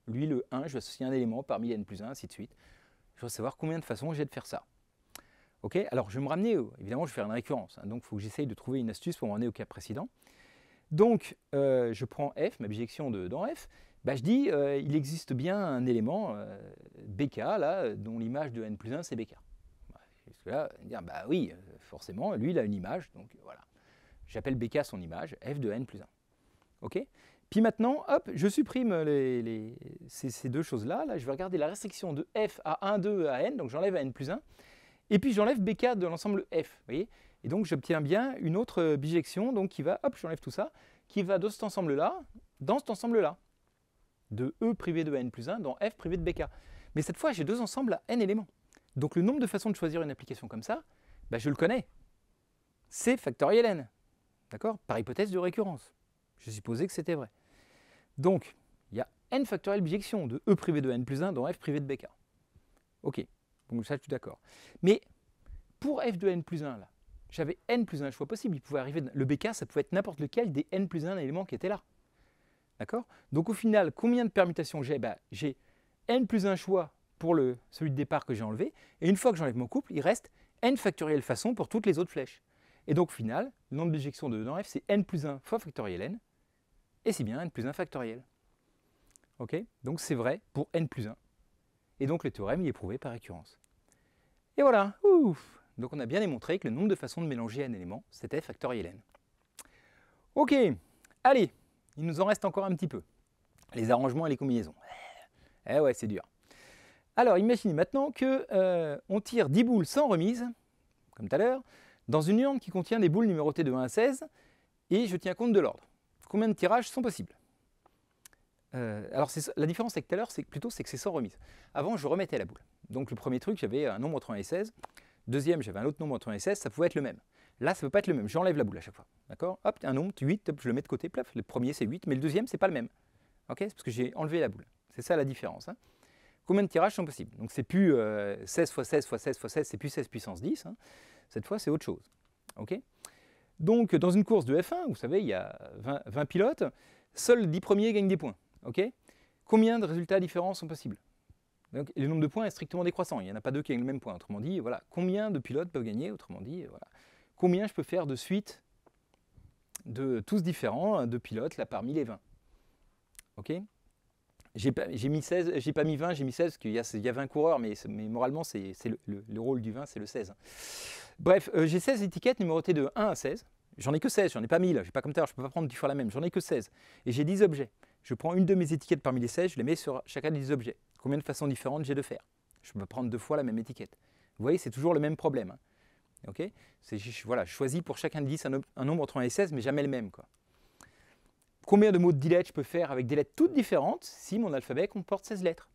Lui, le 1, je vais associer un élément parmi n plus 1, ainsi de suite. Je veux savoir combien de façons j'ai de faire ça. Ok, alors je vais me ramener, évidemment, je vais faire une récurrence, donc il faut que j'essaye de trouver une astuce pour me ramener au cas précédent. Donc, je prends F, ma bijection dans F, je dis, il existe bien un élément, BK, là, dont l'image de n plus 1, c'est BK. Jusque là, dire, oui, forcément, lui, il a une image, donc voilà. J'appelle BK son image, F de n plus 1. OK? Puis maintenant, hop, je supprime ces deux choses-là. Là, je vais regarder la restriction de F à 1, 2 à n, donc j'enlève à n plus 1. Et puis j'enlève BK de l'ensemble F. Vous voyez? Et donc j'obtiens bien une autre bijection, donc qui va, hop, j'enlève tout ça, qui va de cet ensemble-là, dans cet ensemble-là. De E privé de n plus 1 dans F privé de BK. Mais cette fois, j'ai deux ensembles à n éléments. Donc le nombre de façons de choisir une application comme ça, je le connais. C'est factoriel n. D'accord? Par hypothèse de récurrence. Je supposais que c'était vrai. Donc, il y a n factoriel bijection de E privé de n plus 1 dans F privé de BK. Ok, donc ça je suis d'accord. Mais pour F de n plus 1, là, j'avais n plus 1 choix possible. Il pouvait arriver, le BK, ça pouvait être n'importe lequel des n plus 1 éléments qui étaient là. D'accord? Donc au final, combien de permutations j'ai? J'ai n plus 1 choix pour celui de départ que j'ai enlevé. Et une fois que j'enlève mon couple, il reste n factoriel façon pour toutes les autres flèches. Et donc au final, le nombre de bijections de E dans F, c'est n plus 1 fois factoriel n. Et c'est bien n plus 1 factoriel. Ok? Donc c'est vrai pour n plus 1. Et donc le théorème il est prouvé par récurrence. Et voilà. Ouf. Donc on a bien démontré que le nombre de façons de mélanger n éléments, c'était factoriel n. Ok. Allez, il nous en reste encore un petit peu. Les arrangements et les combinaisons. Eh ouais, c'est dur. Alors imaginez maintenant qu'on tire 10 boules sans remise, comme tout à l'heure, dans une urne qui contient des boules numérotées de 1 à 16, et je tiens compte de l'ordre. Combien de tirages sont possibles? Alors la différence avec tout à l'heure, c'est que c'est sans remise. Avant, je remettais la boule. Donc le premier truc, j'avais un nombre entre 1 et 16. Deuxième, j'avais un autre nombre entre 1 et 16, ça pouvait être le même. Là, ça ne peut pas être le même, j'enlève la boule à chaque fois. D'accord? Hop, un nombre, 8, hop, je le mets de côté, plaf. Le premier, c'est 8, mais le deuxième, c'est pas le même. Ok? C'est parce que j'ai enlevé la boule. C'est ça la différence. Hein. Combien de tirages sont possibles? Donc c'est plus 16 fois 16 fois 16 fois 16, c'est plus 16 puissance 10. Hein. Cette fois, c'est autre chose. Ok? Donc dans une course de F1, vous savez, il y a 20 pilotes, seuls les 10 premiers gagnent des points. Okay, combien de résultats différents sont possibles? Donc, le nombre de points est strictement décroissant, il n'y en a pas deux qui gagnent le même point. Autrement dit, voilà, combien de pilotes peuvent gagner? Autrement dit, voilà, combien je peux faire de suite de tous différents de pilotes là parmi les 20? Ok, j'ai pas mis 20, j'ai mis 16 parce qu'il y a 20 coureurs, mais moralement c'est le rôle du 20, c'est le 16. Bref, j'ai 16 étiquettes numérotées de 1 à 16. J'en ai que 16, j'en ai pas 1000, j'ai pas comme ça, je peux pas prendre 10 fois la même, j'en ai que 16. Et j'ai 10 objets. Je prends une de mes étiquettes parmi les 16, je les mets sur chacun des objets. Combien de façons différentes j'ai de faire? Je peux prendre 2 fois la même étiquette. Vous voyez, c'est toujours le même problème. Hein. Okay, voilà, je choisis pour chacun de 10 un nombre entre 1 et 16, mais jamais le même. Quoi. Combien de mots de delete je peux faire avec des lettres toutes différentes si mon alphabet comporte 16 lettres?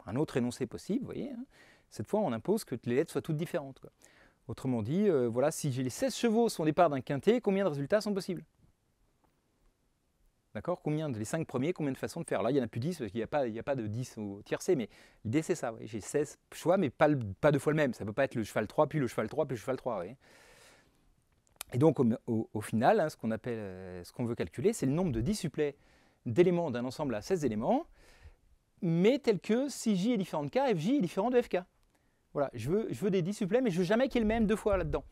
Un autre énoncé possible, vous voyez. Hein. Cette fois, on impose que les lettres soient toutes différentes. Quoi. Autrement dit, voilà, si j'ai les 16 chevaux sont au départ d'un quintet, combien de résultats sont possibles? D'accord? Combien les 5 premiers, combien de façons de faire? Là, il n'y en a plus 10 parce qu'il n'y a pas de 10 au tiercé, mais l'idée c'est ça. J'ai 16 choix, mais pas deux fois le même. Ça ne peut pas être le cheval 3, puis le cheval 3, puis le cheval 3. Et donc, au final, hein, ce qu'on veut calculer, c'est le nombre de dissuplets d'éléments d'un ensemble à 16 éléments, mais tel que si J est différent de K, FJ est différent de FK. Voilà, je veux des dissuplets, mais je veux jamais qu'il y ait le même deux fois là-dedans.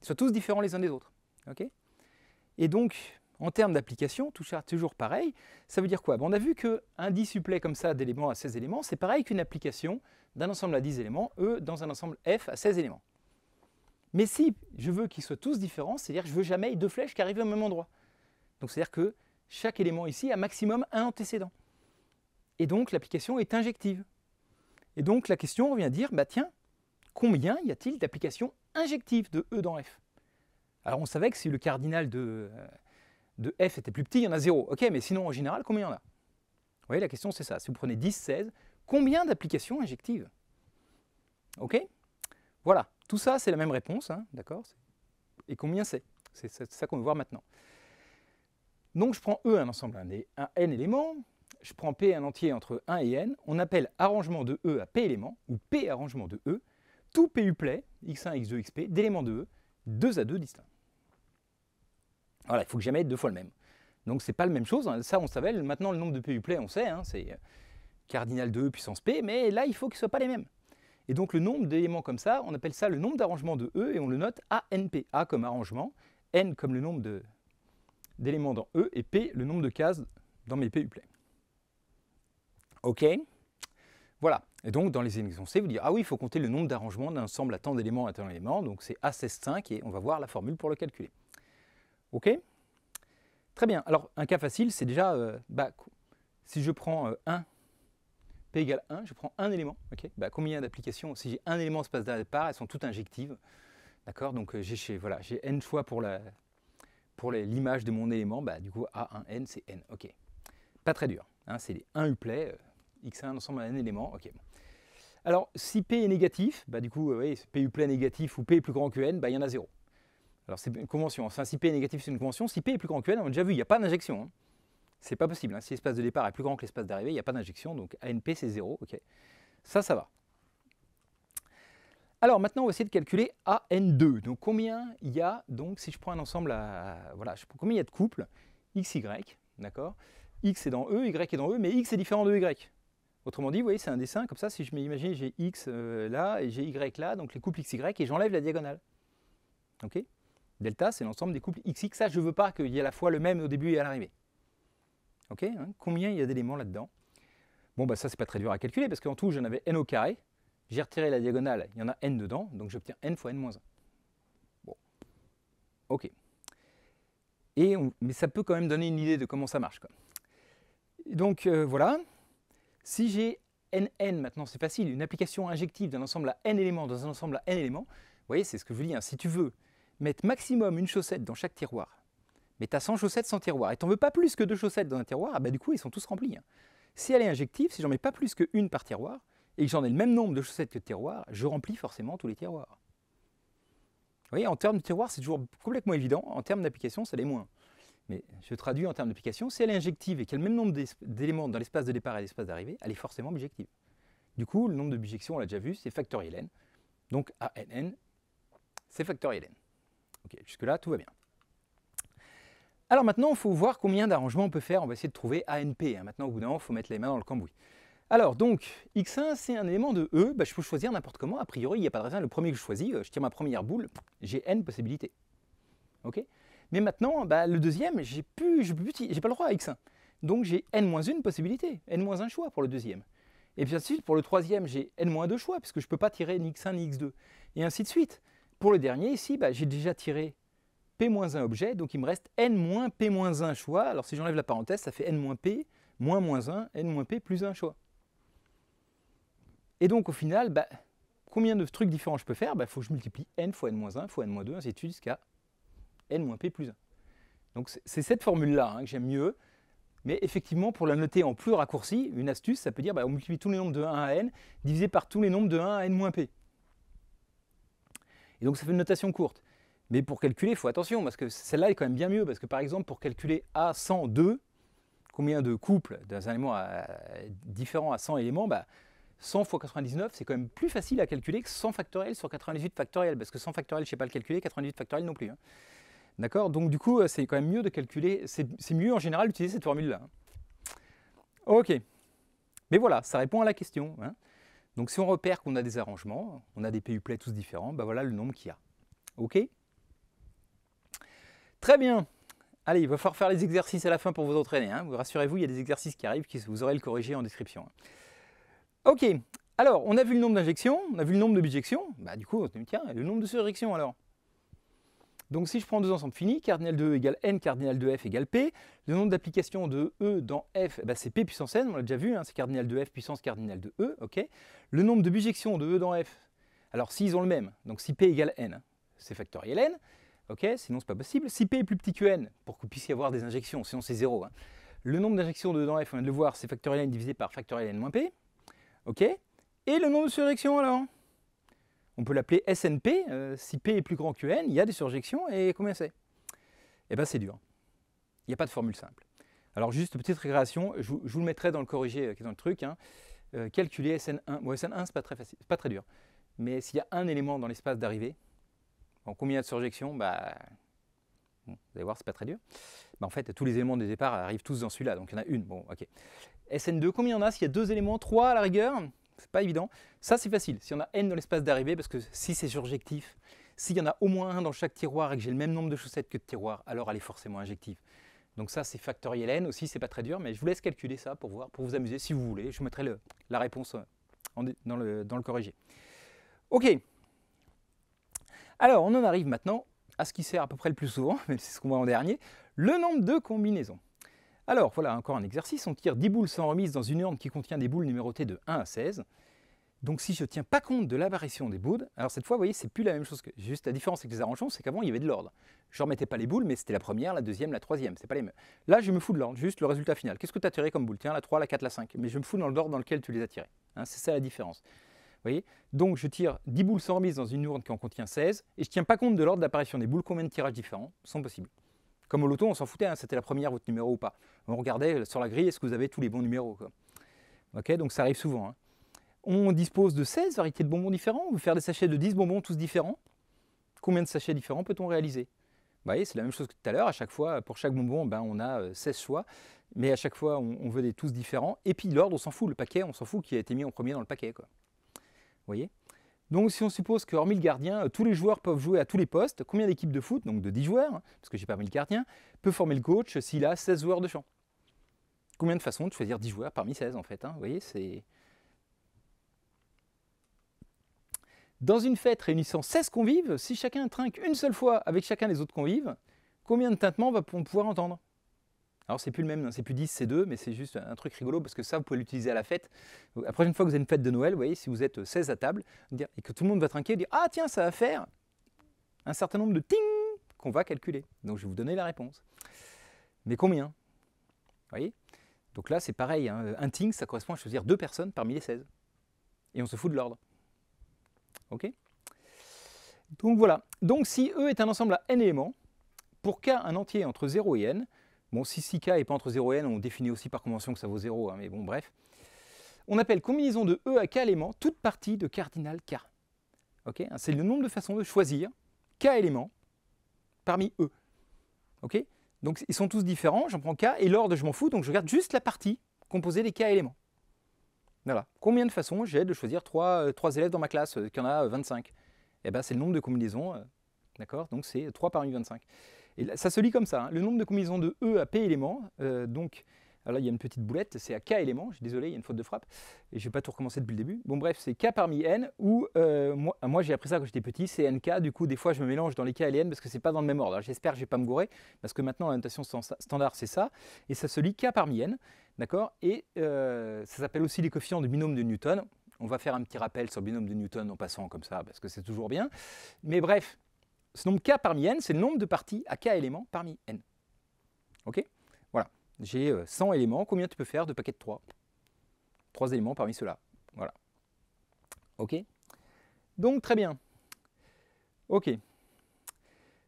Ils soient tous différents les uns des autres. Okay, et donc, en termes d'application, toujours pareil, ça veut dire quoi? On a vu qu'un dissuplet comme ça d'éléments à 16 éléments, c'est pareil qu'une application d'un ensemble à 10 éléments, E dans un ensemble F à 16 éléments. Mais si je veux qu'ils soient tous différents, c'est-à-dire que je ne veux jamais deux flèches qui arrivent au même endroit. Donc c'est-à-dire que chaque élément ici a maximum un antécédent. Et donc l'application est injective. Et donc la question revient à dire, bah tiens, combien y a-t-il d'applications injectives de E dans F? Alors on savait que si le cardinal de F était plus petit, il y en a 0. Ok, mais sinon en général, combien il y en a? Vous voyez, la question c'est ça. Si vous prenez 10, 16, combien d'applications injectives? Ok? Voilà, tout ça c'est la même réponse, hein, d'accord? Et combien c'est? C'est ça qu'on veut voir maintenant. Donc je prends E un ensemble à n éléments, je prends P un entier entre 1 et n, on appelle arrangement de E à P éléments, ou P arrangement de E, tout PUplet, x1, x2, xp, d'éléments de E, 2 à 2 distincts. Voilà, il faut que jamais être deux fois le même. Donc c'est pas la même chose, hein. Ça on savait, maintenant le nombre de PUplet on sait, hein, c'est cardinal de E puissance P, mais là il faut qu'ils ne soient pas les mêmes. Et donc le nombre d'éléments comme ça, on appelle ça le nombre d'arrangements de E et on le note ANP. A comme arrangement, N comme le nombre d'éléments dans E et P le nombre de cases dans mes PUplet. Ok, voilà. Et donc dans les énoncés, vous dites ah oui, il faut compter le nombre d'arrangements d'un ensemble à tant d'éléments à tant d'éléments, donc c'est A16,5 et on va voir la formule pour le calculer. Ok? Très bien. Alors un cas facile, c'est déjà, si je prends 1, P égale 1, je prends un élément. Okay, combien d'applications? Si j'ai un élément espace de départ, elles sont toutes injectives. D'accord? Donc j'ai n choix pour l'image de mon élément. Du coup, A1n, c'est n. Ok. Pas très dur. Hein, c'est les 1 uplet, x1 ensemble à n éléments. Ok. Alors, si P est négatif, du coup, P uplet négatif ou P est plus grand que n, il y en a 0. Alors, c'est une convention. Enfin, si P est négatif, c'est une convention. Si P est plus grand que n, on a déjà vu, il n'y a pas d'injection. Hein. C'est pas possible. Hein. Si l'espace de départ est plus grand que l'espace d'arrivée, il n'y a pas d'injection. Donc, ANP, c'est 0. Okay. Ça va. Alors, maintenant, on va essayer de calculer AN2. Donc, combien il y a, donc, si je prends un ensemble combien il y a de couples XY, d'accord? X est dans E, Y est dans E, mais X est différent de Y. Autrement dit, vous voyez, c'est un dessin comme ça. Si je m'imagine, j'ai X là et j'ai Y là, donc les couples XY, et j'enlève la diagonale. Ok? Delta, c'est l'ensemble des couples XX. Ça, je ne veux pas qu'il y ait à la fois le même au début et à l'arrivée. Ok, hein, combien il y a d'éléments là-dedans? Bon, ça, c'est pas très dur à calculer, parce qu'en tout, j'en avais n au carré. J'ai retiré la diagonale, il y en a n dedans, donc j'obtiens n fois n moins 1. Bon, ok. Mais ça peut quand même donner une idée de comment ça marche. Quoi. Donc, voilà. Si j'ai nn, maintenant, c'est facile, une application injective d'un ensemble à n éléments dans un ensemble à n éléments, voyez, c'est ce que je vous dis, hein. Si tu veux mettre maximum une chaussette dans chaque tiroir, mais tu as 100 chaussettes sans tiroir, et tu n'en veux pas plus que 2 chaussettes dans un tiroir, ah bah du coup, ils sont tous remplis, hein. Si elle est injective, si j'en mets pas plus qu'une par tiroir, et que j'en ai le même nombre de chaussettes que de tiroirs, je remplis forcément tous les tiroirs. Vous voyez, en termes de tiroir, c'est toujours complètement évident. En termes d'application, ça l'est moins. Mais je traduis en termes d'application. Si elle est injective et qu'il y a le même nombre d'éléments dans l'espace de départ et l'espace d'arrivée, elle est forcément bijective. Du coup, le nombre de bijections, on l'a déjà vu, c'est factoriel n. Donc ANN, c'est factoriel n. Ok, jusque-là, tout va bien. Alors maintenant, il faut voir combien d'arrangements on peut faire. On va essayer de trouver ANP. Hein. Maintenant, au bout d'un moment, il faut mettre les mains dans le cambouis. Alors, donc, x1, c'est un élément de E. Bah, je peux choisir n'importe comment. A priori, il n'y a pas de raison. Le premier que je choisis, je tire ma première boule, j'ai n possibilités. Ok. Mais maintenant, bah, le deuxième, j'ai pas le droit à x1. Donc, j'ai n-1 possibilité, n-1 choix pour le deuxième. Et puis ensuite, pour le troisième, j'ai n-2 choix, puisque je ne peux pas tirer ni x1 ni x2. Et ainsi de suite. Pour le dernier, ici, bah, j'ai déjà tiré P-1 objet, donc il me reste n-P-1 choix. Alors si j'enlève la parenthèse, ça fait n-P, -1, n-P plus 1 choix. Et donc au final, bah, combien de trucs différents je peux faire? Il faut que je multiplie n fois n-1 fois n-2, ainsi de suite, jusqu'à n-P plus 1. Donc c'est cette formule-là hein, que j'aime mieux. Mais effectivement, pour la noter en plus raccourci, une astuce, ça peut dire bah, on multiplie tous les nombres de 1 à n, divisé par tous les nombres de 1 à n-P. Et donc ça fait une notation courte. Mais pour calculer, il faut attention, parce que celle-là est quand même bien mieux, parce que par exemple, pour calculer A102, combien de couples d'un élément différent à 100 éléments, bah, 100 fois 99, c'est quand même plus facile à calculer que 100 factoriel sur 98 factoriel, parce que 100 factoriel, je ne sais pas le calculer, 98 factoriel non plus. Hein. D'accord? Donc du coup, c'est quand même mieux de calculer, c'est mieux en général d'utiliser cette formule-là. Hein. Ok. Mais voilà, ça répond à la question. Hein. Donc si on repère qu'on a des arrangements, on a des PU-play tous différents, bah voilà le nombre qu'il y a. Ok? Très bien. Allez, il va falloir faire les exercices à la fin pour vous entraîner. Hein. Rassurez-vous, il y a des exercices qui arrivent, vous aurez le corrigé en description. Ok, alors on a vu le nombre d'injections, on a vu le nombre de bijections. Bah, du coup, on se dit, tiens, le nombre de surjections alors. Donc si je prends deux ensembles finis, cardinal de E égale n, cardinal de F égale P, le nombre d'applications de E dans F, bah, c'est P puissance n, on l'a déjà vu, hein, c'est cardinal de F puissance cardinal de E, ok. Le nombre de bijections de E dans F, alors s'ils ont le même, donc si P égale n, c'est factoriel n, ok, sinon c'est pas possible. Si P est plus petit que n, pour que vous puissiez avoir des injections, sinon c'est 0. Hein. Le nombre d'injections de E dans F, on vient de le voir, c'est factoriel n divisé par factoriel n moins P, ok. Et le nombre de surjections alors? On peut l'appeler SNP, si P est plus grand que N, il y a des surjections, et combien c'est? Eh bien c'est dur. Il n'y a pas de formule simple. Alors juste petite récréation, je vous le mettrai dans le corrigé qui est dans le truc. Hein. Calculer SN1. Bon, SN1, c'est pas très facile, c'est pas très dur. Mais s'il y a un élément dans l'espace d'arrivée, bon, combien il y a de surjections? Bah, bon, vous allez voir, c'est pas très dur. Bah, en fait, tous les éléments de départ arrivent tous dans celui-là, donc il y en a une. Bon, ok. SN2, combien il y en a? S'il y a deux éléments, 3 à la rigueur? C'est pas évident. Ça, c'est facile. Si on a n dans l'espace d'arrivée, parce que si c'est surjectif, s'il y en a au moins un dans chaque tiroir et que j'ai le même nombre de chaussettes que de tiroirs, alors elle est forcément injective. Donc ça, c'est factoriel n aussi, c'est pas très dur, mais je vous laisse calculer ça pour voir, pour vous amuser si vous voulez. Je vous mettrai la réponse dans le corrigé. Ok. Alors, on en arrive maintenant à ce qui sert à peu près le plus souvent, même si c'est ce qu'on voit en dernier, le nombre de combinaisons. Alors, voilà encore un exercice. On tire 10 boules sans remise dans une urne qui contient des boules numérotées de 1 à 16. Donc, si je ne tiens pas compte de l'apparition des boules, alors cette fois, vous voyez, c'est plus la même chose. Juste la différence avec les arrangements, c'est qu'avant, il y avait de l'ordre. Je ne remettais pas les boules, mais c'était la première, la deuxième, la troisième. C'est pas les mêmes. Là, je me fous de l'ordre, juste le résultat final. Qu'est-ce que tu as tiré comme boule? Tiens, la 3, la 4, la 5. Mais je me fous dans l'ordre dans lequel tu les as tirées. Hein, c'est ça la différence. Vous voyez? Donc, je tire 10 boules sans remise dans une urne qui en contient 16. Et je ne tiens pas compte de l'ordre d'apparition des boules. Combien de tirages différents sont possibles? Comme au loto, on s'en foutait, hein, c'était la première, votre numéro ou pas. On regardait sur la grille, est-ce que vous avez tous les bons numéros, quoi. Ok, donc ça arrive souvent. Hein. On dispose de 16 variétés de bonbons différents. On veut faire des sachets de 10 bonbons tous différents. Combien de sachets différents peut-on réaliser? Vous voyez, c'est la même chose que tout à l'heure. À chaque fois, pour chaque bonbon, ben, on a 16 choix. Mais à chaque fois, on veut des tous différents. Et puis l'ordre, on s'en fout. Le paquet, on s'en fout qui a été mis en premier dans le paquet, quoi. Vous voyez? Donc si on suppose que, hormis le gardien, tous les joueurs peuvent jouer à tous les postes, combien d'équipes de foot, donc de 10 joueurs, hein, parce que j'ai pas mis le gardien, peut former le coach s'il a 16 joueurs de champ? Combien de façons de choisir 10 joueurs parmi 16 en fait, hein, vous voyez, c'est... Dans une fête réunissant 16 convives, si chacun trinque une seule fois avec chacun des autres convives, combien de tintements va-t-on pouvoir entendre? Alors c'est plus le même, hein, c'est plus 10, c'est 2, mais c'est juste un truc rigolo parce que ça, vous pouvez l'utiliser à la fête. La prochaine fois que vous avez une fête de Noël, vous voyez, si vous êtes 16 à table, et que tout le monde va trinquer, dire « Ah tiens, ça va faire un certain nombre de ting qu'on va calculer. Donc je vais vous donner la réponse. Mais combien? Vous voyez? Donc là c'est pareil, hein. Un ting ça correspond à choisir 2 personnes parmi les 16. Et on se fout de l'ordre. Ok? Donc voilà. Donc si E est un ensemble à n éléments, pour K un entier entre 0 et n, bon si K n'est pas entre 0 et n, on définit aussi par convention que ça vaut 0, hein, mais bon bref. On appelle combinaison de E à K éléments toute partie de cardinal K. Okay, c'est le nombre de façons de choisir K éléments parmi E. Okay, donc ils sont tous différents, j'en prends K, et l'ordre je m'en fous, donc je regarde juste la partie composée des K éléments. Voilà. Combien de façons j'ai de choisir 3 élèves dans ma classe, qu'il y en a 25? Eh ben, c'est le nombre de combinaisons, d'accord? Donc c'est 3 parmi 25. Et là, ça se lit comme ça, hein. Le nombre de combinaisons de E à P éléments, donc, alors il y a une petite boulette, c'est à K éléments, je suis désolé, il y a une faute de frappe, et je ne vais pas tout recommencer depuis le début. Bon bref, c'est K parmi N, où moi j'ai appris ça quand j'étais petit, c'est NK, du coup des fois je me mélange dans les K et les N parce que c'est pas dans le même ordre. J'espère que je ne vais pas me gourer, parce que maintenant la notation standard c'est ça, et ça se lit K parmi N, d'accord? Et ça s'appelle aussi les coefficients du binôme de Newton. On va faire un petit rappel sur le binôme de Newton en passant comme ça, parce que c'est toujours bien. Mais bref, ce nombre K parmi N, c'est le nombre de parties à K éléments parmi N. Ok? Voilà. J'ai 100 éléments. Combien tu peux faire de paquets de 3? 3 éléments parmi ceux-là. Voilà. Ok? Donc, très bien. Ok.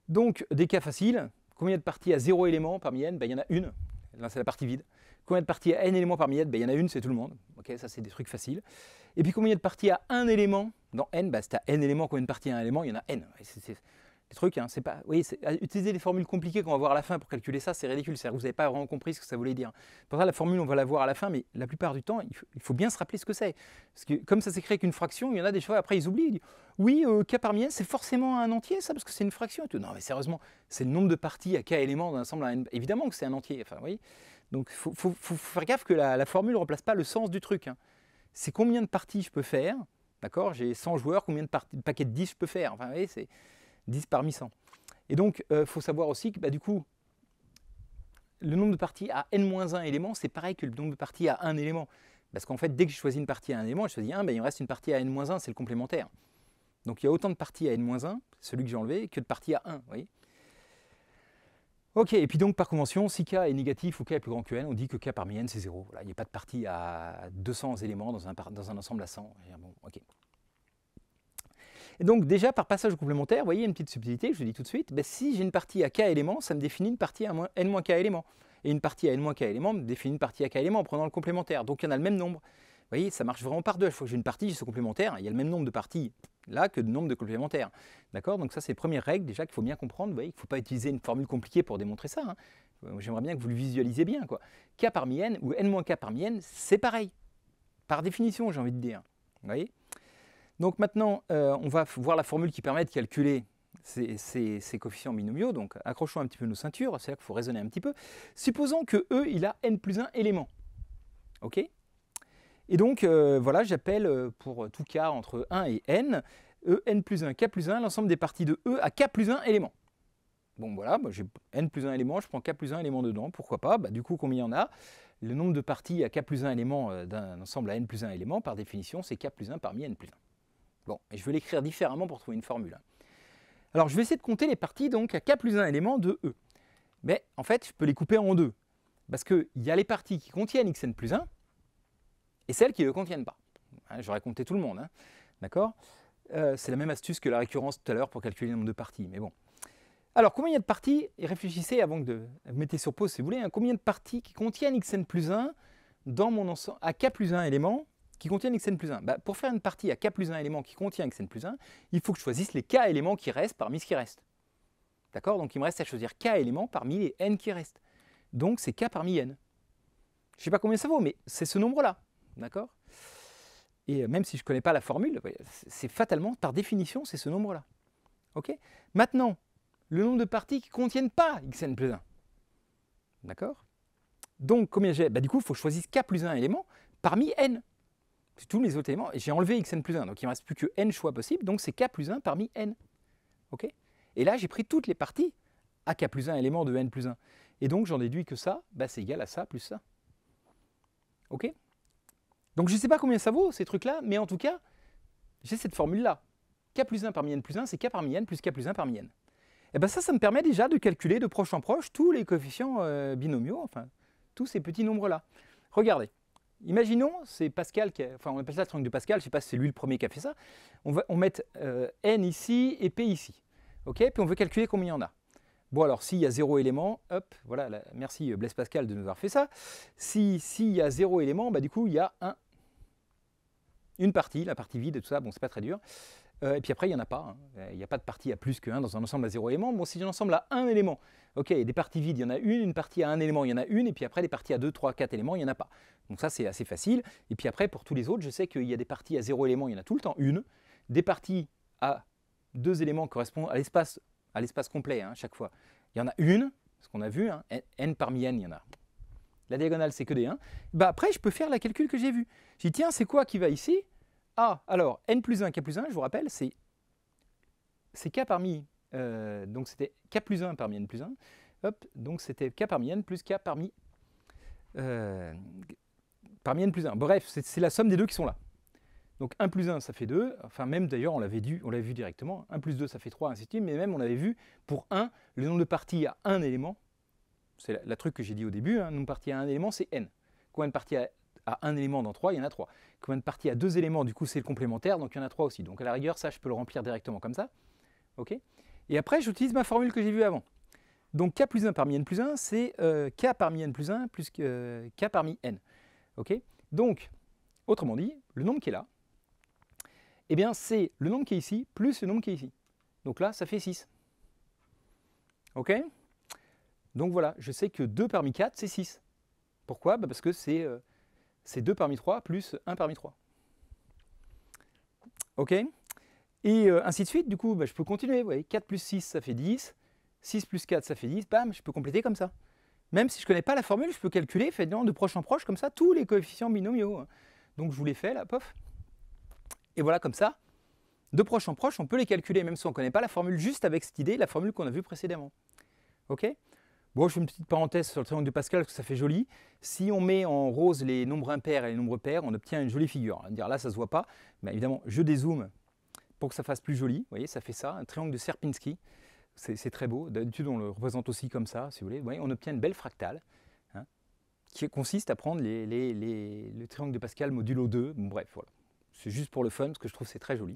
Donc, des cas faciles. Combien de parties à 0 éléments parmi N? Ben, il y en a une. Là, c'est la partie vide. Combien de parties à N éléments parmi N? Ben, il y en a une, c'est tout le monde. Ok, ça, c'est des trucs faciles. Et puis, combien de parties à 1 élément dans N? Ben, c'est à N éléments. Combien de parties à 1 élément? Il y en a N. C'est des trucs, hein, c'est pas, oui, utiliser les formules compliquées qu'on va voir à la fin pour calculer ça, c'est ridicule. Vous n'avez pas vraiment compris ce que ça voulait dire. Pour ça, la formule, on va la voir à la fin, mais la plupart du temps, il faut bien se rappeler ce que c'est. Parce que comme ça s'écrit avec une fraction, il y en a des fois, après, ils oublient. Ils disent, oui, K parmi N, c'est forcément un entier, ça, parce que c'est une fraction. Et tout. Non, mais sérieusement, c'est le nombre de parties à K éléments d'un ensemble à N. Évidemment que c'est un entier. Enfin, oui. Donc, il faut faire gaffe que la formule ne remplace pas le sens du truc. Hein. C'est combien de parties je peux faire. D'accord? J'ai 100 joueurs, combien de paquets de 10 je peux faire. Enfin, vous voyez, c'est 10 parmi 100. Et donc, il faut savoir aussi que bah, du coup, le nombre de parties à n-1 éléments, c'est pareil que le nombre de parties à 1 élément. Parce qu'en fait, dès que je choisis une partie à 1 élément, je choisis 1, bah, il me reste une partie à n-1, c'est le complémentaire. Donc il y a autant de parties à n-1, celui que j'ai enlevé, que de parties à 1. Vous voyez? Ok, et puis donc par convention, si k est négatif ou k est plus grand que n, on dit que k parmi n c'est 0. Voilà, il n'y a pas de partie à 200 éléments dans un ensemble à 100. Bon, okay. Et donc déjà par passage complémentaire, vous voyez, il y a une petite subtilité, je vous dis tout de suite, ben, si j'ai une partie à k éléments, ça me définit une partie à n-k éléments. Et une partie à n-k éléments me définit une partie à k éléments en prenant le complémentaire. Donc il y en a le même nombre. Vous voyez, ça marche vraiment par deux. À chaque fois que j'ai une partie, j'ai ce complémentaire. Il y a le même nombre de parties là que de nombre de complémentaires. D'accord? Donc ça, c'est les premières règles déjà qu'il faut bien comprendre. Vous voyez qu'il ne faut pas utiliser une formule compliquée pour démontrer ça. Hein. J'aimerais bien que vous le visualisiez bien. Quoi. K parmi n ou n-k parmi n, c'est pareil. Par définition, j'ai envie de dire. Vous voyez? Donc maintenant, on va voir la formule qui permet de calculer ces coefficients binomiaux. Donc accrochons un petit peu nos ceintures, c'est là qu'il faut raisonner un petit peu. Supposons que E, il a n plus 1 éléments. OK? Et donc, voilà, j'appelle pour tout k entre 1 et n, E, n plus 1, k plus 1, l'ensemble des parties de E à k plus 1 éléments. Bon, voilà, bah, j'ai n plus 1 éléments, je prends k plus 1 éléments dedans, pourquoi pas? Bah, du coup, combien il y en a? Le nombre de parties à k plus 1 éléments d'un ensemble à n plus 1 éléments, par définition, c'est k plus 1 parmi n plus 1. Bon, et je vais l'écrire différemment pour trouver une formule. Alors, je vais essayer de compter les parties donc, à k plus 1 éléments de E. Mais en fait, je peux les couper en deux. Parce qu'il y a les parties qui contiennent xn plus 1 et celles qui ne le contiennent pas. Hein, j'aurais compté tout le monde. Hein, d'accord? C'est la même astuce que la récurrence tout à l'heure pour calculer le nombre de parties. Mais bon. Alors, combien il y a de parties? Et réfléchissez avant que vous mettez sur pause si vous voulez. Hein, combien de parties qui contiennent xn plus 1 dans mon ensemble à k plus 1 éléments qui contiennent xn plus 1. Bah, pour faire une partie à k plus 1 élément qui contient xn plus 1, il faut que je choisisse les k éléments qui restent parmi ce qui reste. D'accord? Donc il me reste à choisir k éléments parmi les n qui restent. Donc c'est k parmi n. Je ne sais pas combien ça vaut, mais c'est ce nombre-là. D'accord? Et même si je ne connais pas la formule, c'est fatalement, par définition, c'est ce nombre-là. Ok? Maintenant, le nombre de parties qui ne contiennent pas xn plus 1. D'accord? Donc combien j'ai? Bah, du coup, il faut que je choisisse k plus 1 éléments parmi n. Tous les autres éléments, et j'ai enlevé xn plus 1, donc il ne me reste plus que n choix possibles, donc c'est k plus 1 parmi n. Okay, et là, j'ai pris toutes les parties à k plus 1 éléments de n plus 1. Et donc, j'en déduis que ça, bah, c'est égal à ça plus ça. Ok? Donc, je ne sais pas combien ça vaut, ces trucs-là, mais en tout cas, j'ai cette formule-là. k plus 1 parmi n plus 1, c'est k parmi n plus k plus 1 parmi n. Et bien ça me permet déjà de calculer de proche en proche tous les coefficients binomiaux, enfin, tous ces petits nombres-là. Regardez, imaginons, c'est Pascal, on appelle ça le triangle de Pascal, je ne sais pas si c'est lui le premier qui a fait ça. On met n ici et p ici. Ok, puis on veut calculer combien il y en a. Bon alors, s'il y a 0 élément, hop, voilà, merci Blaise Pascal de nous avoir fait ça. S'il y a 0 élément, bah, du coup, il y a une partie, la partie vide et tout ça, bon, c'est pas très dur. Et puis après, il n'y en a pas. Hein. Il n'y a pas de partie à plus que 1 dans un ensemble à 0 élément. Bon, si un ensemble a 1 élément, ok, des parties vides, il y en a une partie à 1 élément, il y en a une, et puis après, des parties à 2, 3, 4 éléments, il n'y en a pas. Donc ça, c'est assez facile. Et puis après, pour tous les autres, je sais qu'il y a des parties à 0 élément, il y en a tout le temps une. Des parties à 2 éléments correspondent à l'espace complet, hein, chaque fois. Il y en a une, ce qu'on a vu, hein, n parmi n, il y en a. La diagonale, c'est que des 1. Bah, après, je peux faire la calcul que j'ai vu. Je dis, tiens, c'est quoi qui va ici? Ah, alors, n plus 1, k plus 1, je vous rappelle, c'est k parmi, donc c'était k plus 1 parmi n plus 1, hop, donc c'était k parmi n plus k parmi n plus 1. Bref, c'est la somme des deux qui sont là. Donc 1 plus 1, ça fait 2, enfin même d'ailleurs, on l'avait vu directement, 1 plus 2, ça fait 3, ainsi de suite, mais même on avait vu, pour 1, le nombre de parties à un élément, c'est la truc que j'ai dit au début, hein, le nombre de parties à un élément, c'est n. Combien de parties à un élément dans 3, il y en a 3. Combien de parties à 2 éléments, du coup c'est le complémentaire, donc il y en a 3 aussi. Donc à la rigueur, ça je peux le remplir directement comme ça. Ok. Et après j'utilise ma formule que j'ai vue avant. Donc k plus 1 parmi n plus 1, c'est k parmi n plus 1 plus k parmi n. Ok. Donc, autrement dit, le nombre qui est là, eh bien c'est le nombre qui est ici plus le nombre qui est ici. Donc là, ça fait 6. Ok. Donc voilà, je sais que 2 parmi 4, c'est 6. Pourquoi? Bah parce que c'est 2 parmi 3 plus 1 parmi 3. Ok. Et ainsi de suite, du coup, bah, je peux continuer. Vous voyez, 4 plus 6, ça fait 10. 6 plus 4, ça fait 10. Bam, je peux compléter comme ça. Même si je ne connais pas la formule, je peux calculer, de proche en proche, comme ça, tous les coefficients binomiaux. Donc je vous les fais là, pof. Et voilà, comme ça, de proche en proche, on peut les calculer, même si on ne connaît pas la formule, juste avec cette idée, la formule qu'on a vue précédemment. Ok. Bon, je fais une petite parenthèse sur le triangle de Pascal, parce que ça fait joli. Si on met en rose les nombres impairs et les nombres pairs, on obtient une jolie figure. On va dire là, ça ne se voit pas, mais évidemment, je dézoome pour que ça fasse plus joli. Vous voyez, ça fait ça, un triangle de Sierpinski. C'est très beau. D'habitude, on le représente aussi comme ça, si vous voulez. Vous voyez, on obtient une belle fractale, hein, qui consiste à prendre le triangle de Pascal modulo 2. Bon, bref, voilà. C'est juste pour le fun, parce que je trouve que c'est très joli.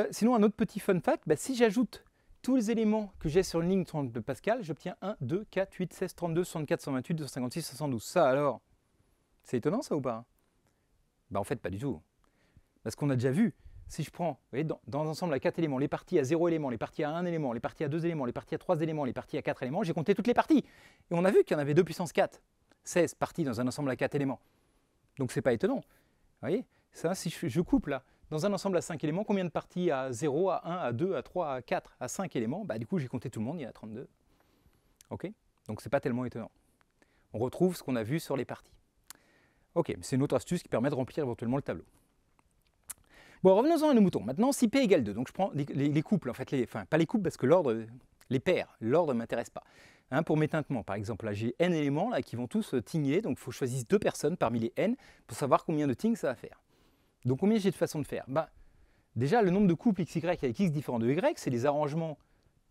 Sinon, un autre petit fun fact, bah, si j'ajoute tous les éléments que j'ai sur une ligne de Pascal, j'obtiens 1, 2, 4, 8, 16, 32, 64, 128, 256, 72. Ça alors, c'est étonnant ça ou pas? Bah en fait, pas du tout. Parce qu'on a déjà vu, si je prends, vous voyez, dans un ensemble à 4 éléments, les parties à 0 éléments, les parties à 1 élément, les parties à 2 éléments, les parties à 3 éléments, les parties à 4 éléments, j'ai compté toutes les parties. Et on a vu qu'il y en avait 2 puissance 4, 16 parties dans un ensemble à 4 éléments. Donc c'est pas étonnant. Vous voyez, ça, si je coupe là, dans un ensemble à 5 éléments, combien de parties à 0, à 1, à 2, à 3, à 4, à 5 éléments? Bah, du coup, j'ai compté tout le monde, il y en a 32. Ok. Donc, ce n'est pas tellement étonnant. On retrouve ce qu'on a vu sur les parties. Ok, c'est une autre astuce qui permet de remplir éventuellement le tableau. Bon, revenons-en à nos moutons. Maintenant, si P égale 2, donc je prends les couples, en fait, enfin, pas les couples parce que l'ordre, les paires, l'ordre ne m'intéresse pas. Hein, pour mes tintements, par exemple, là, j'ai n éléments là, qui vont tous tigner, donc il faut que je choisisse 2 personnes parmi les n pour savoir combien de ting ça va faire. Donc combien j'ai de façons de faire? Bah, déjà, le nombre de couples xy avec x différents de y, c'est les arrangements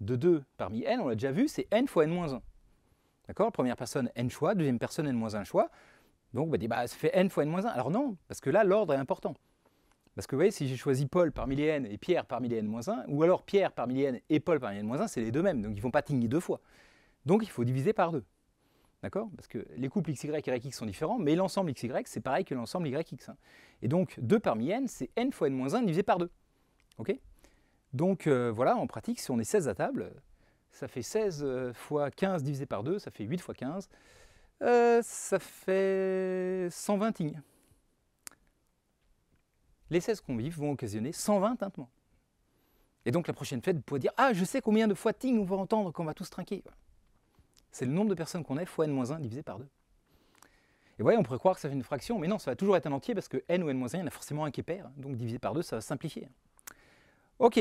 de 2 parmi n, on l'a déjà vu, c'est n fois n-1. D'accord? Première personne, n choix, deuxième personne, n-1 choix. Donc, bah, ça fait n fois n-1. Alors non, parce que là, l'ordre est important. Parce que vous voyez, si j'ai choisi Paul parmi les n et Pierre parmi les n-1, ou alors Pierre parmi les n et Paul parmi les n-1, c'est les deux mêmes, donc ils ne vont pas tigner 2 fois. Donc il faut diviser par 2. D'accord? Parce que les couples xy et yx sont différents, mais l'ensemble xy, c'est pareil que l'ensemble yx. Et donc 2 parmi n, c'est n fois n-1 divisé par 2. Ok? Donc voilà, en pratique, si on est 16 à table, ça fait 16 fois 15 divisé par 2, ça fait 8 fois 15. Ça fait 120 ting. Les 16 convives vont occasionner 120 tintements. Et donc la prochaine fête, vous pourrez dire « Ah, je sais combien de fois ting on va entendre qu'on va tous trinquer. » C'est le nombre de personnes qu'on est fois n-1 divisé par 2. Et vous voyez, on pourrait croire que ça fait une fraction, mais non, ça va toujours être un entier parce que n ou n-1, il y en a forcément un qui est pair, donc divisé par 2, ça va simplifier. Ok.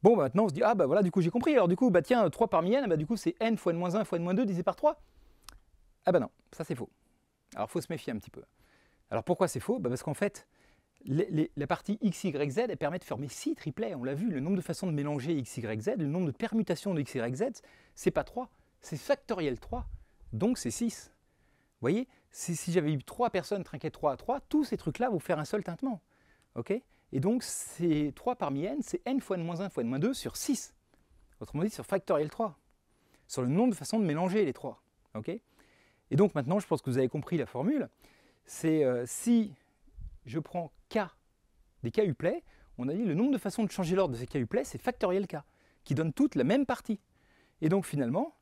Bon, bah, maintenant on se dit, ah bah voilà, du coup j'ai compris, alors du coup, bah tiens, 3 parmi n, bah du coup c'est n fois n-1 fois n-2 divisé par 3. Ah bah non, ça c'est faux. Alors il faut se méfier un petit peu. Alors pourquoi c'est faux? Bah parce qu'en fait, la partie x, y, z, elle permet de former 6 triplets. On l'a vu, le nombre de façons de mélanger x, y, z, le nombre de permutations de x, y, z, c'est pas 3, c'est factoriel 3. Donc c'est 6. Vous voyez, si j'avais eu 3 personnes trinquer 3 à 3, tous ces trucs-là vont faire un seul tintement. Okay, et donc, c'est 3 parmi n, c'est n fois n-1 fois n-2 sur 6. Autrement dit, sur factoriel 3. Sur le nombre de façons de mélanger les 3. Okay, et donc maintenant, je pense que vous avez compris la formule. C'est si je prends k des k-uplets, on a dit le nombre de façons de changer l'ordre de ces k-uplets, c'est factoriel k, qui donne toutes la même partie. Et donc finalement,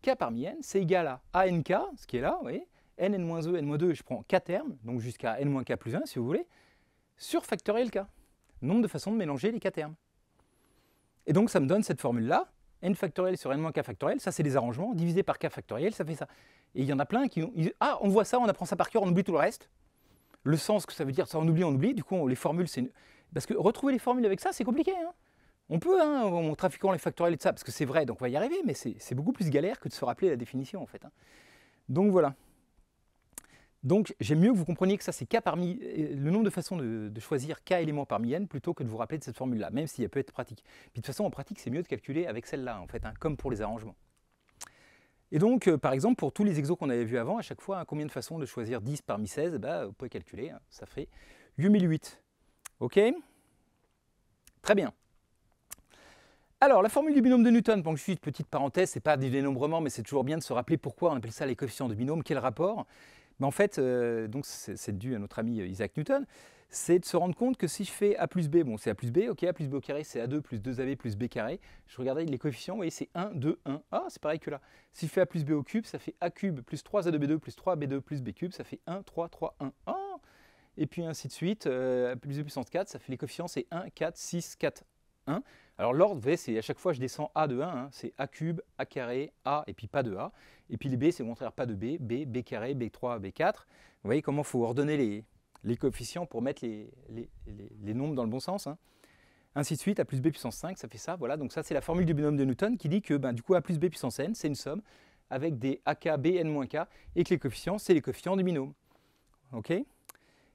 k parmi n, c'est égal à nk, ce qui est là, vous voyez, n, n-2, n-2, je prends k termes, donc jusqu'à n-k plus 1, si vous voulez, sur factoriel k, nombre de façons de mélanger les k termes. Et donc ça me donne cette formule-là, n factoriel sur n-k factoriel, ça c'est les arrangements, divisé par k factoriel, ça fait ça. Et il y en a plein qui disent « Ah, on voit ça, on apprend ça par cœur, on oublie tout le reste ». Le sens que ça veut dire, ça on oublie, du coup les formules, c'est... Parce que retrouver les formules avec ça, c'est compliqué. Hein, on peut, en trafiquant les factoriels et tout ça, parce que c'est vrai, donc on va y arriver, mais c'est beaucoup plus galère que de se rappeler la définition en fait. Hein. Donc voilà. Donc j'aime mieux que vous compreniez que ça c'est k parmi le nombre de façons de choisir k éléments parmi n plutôt que de vous rappeler de cette formule-là, même si elle peut être pratique. Puis de toute façon en pratique c'est mieux de calculer avec celle-là en fait, hein, comme pour les arrangements. Et donc par exemple pour tous les exos qu'on avait vus avant, à chaque fois hein, combien de façons de choisir 10 parmi 16, bah, vous pouvez calculer, hein, ça fait 8008. Ok? Très bien. Alors, la formule du binôme de Newton, donc juste petite parenthèse, c'est pas du dénombrement, mais c'est toujours bien de se rappeler pourquoi on appelle ça les coefficients de binôme, quel rapport. Mais en fait, donc c'est dû à notre ami Isaac Newton, c'est de se rendre compte que si je fais A plus B, bon c'est A plus B, ok, A plus B au carré c'est A2 plus 2AB plus B carré, je regardais les coefficients, vous voyez c'est 1, 2, 1, ah c'est pareil que là. Si je fais A plus B au cube, ça fait A cube plus 3A2B2 plus 3B2 plus B cube, ça fait 1, 3, 3, 1, ah. Et puis ainsi de suite, A plus B puissance 4, ça fait les coefficients, c'est 1, 4, 6, 4, 1. Alors l'ordre, vous voyez, c'est à chaque fois je descends A de 1, hein, c'est A cube, A carré, A et puis pas de A. Et puis les B, c'est au contraire pas de B, B, B carré, B3, B4. Vous voyez comment il faut ordonner les coefficients pour mettre les nombres dans le bon sens. Hein. Ainsi de suite, A plus B puissance 5, ça fait ça. Voilà, donc ça c'est la formule du binôme de Newton qui dit que du coup A plus B puissance n, c'est une somme avec des AK, B, n-k, et que les coefficients, c'est les coefficients du binôme. Ok ?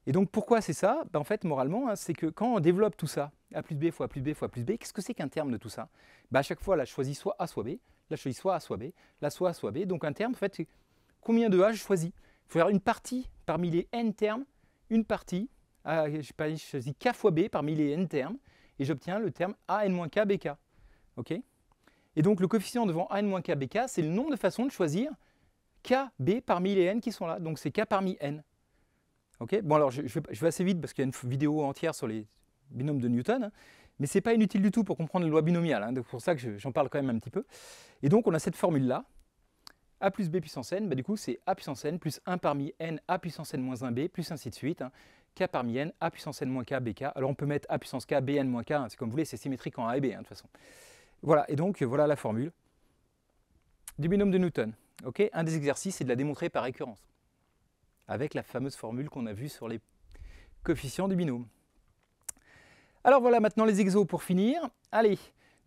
Et donc pourquoi c'est ça? En fait, moralement, hein, c'est que quand on développe tout ça, A plus B fois A plus B fois A plus B, qu'est-ce que c'est qu'un terme de tout ça? À chaque fois, là, je choisis soit A soit B, là, je choisis soit A soit B, là, soit A soit B. Donc un terme, en fait, c'est combien de A je choisis? Il faut faire une partie parmi les n termes, une partie, je choisis K fois B parmi les n termes, et j'obtiens le terme A n-k BK. Okay, et donc le coefficient devant A n-k BK, c'est le nombre de façons de choisir K, B parmi les n qui sont là. Donc c'est K parmi n. Okay, bon alors je vais assez vite parce qu'il y a une vidéo entière sur les binômes de Newton, hein, mais ce n'est pas inutile du tout pour comprendre les lois binomiales, hein, donc c'est pour ça que j'en parle quand même un petit peu. Et donc on a cette formule-là, A plus B puissance n, du coup c'est A puissance n plus 1 parmi n, A puissance n moins 1b, plus ainsi de suite, hein, K parmi n, A puissance n moins k, bk. Alors on peut mettre A puissance k, bn moins k, hein, c'est comme vous voulez, c'est symétrique en A et B, hein, de toute façon. Voilà, et donc voilà la formule du binôme de Newton. Okay, un des exercices, c'est de la démontrer par récurrence, avec la fameuse formule qu'on a vue sur les coefficients du binôme. Alors voilà maintenant les exos pour finir. Allez,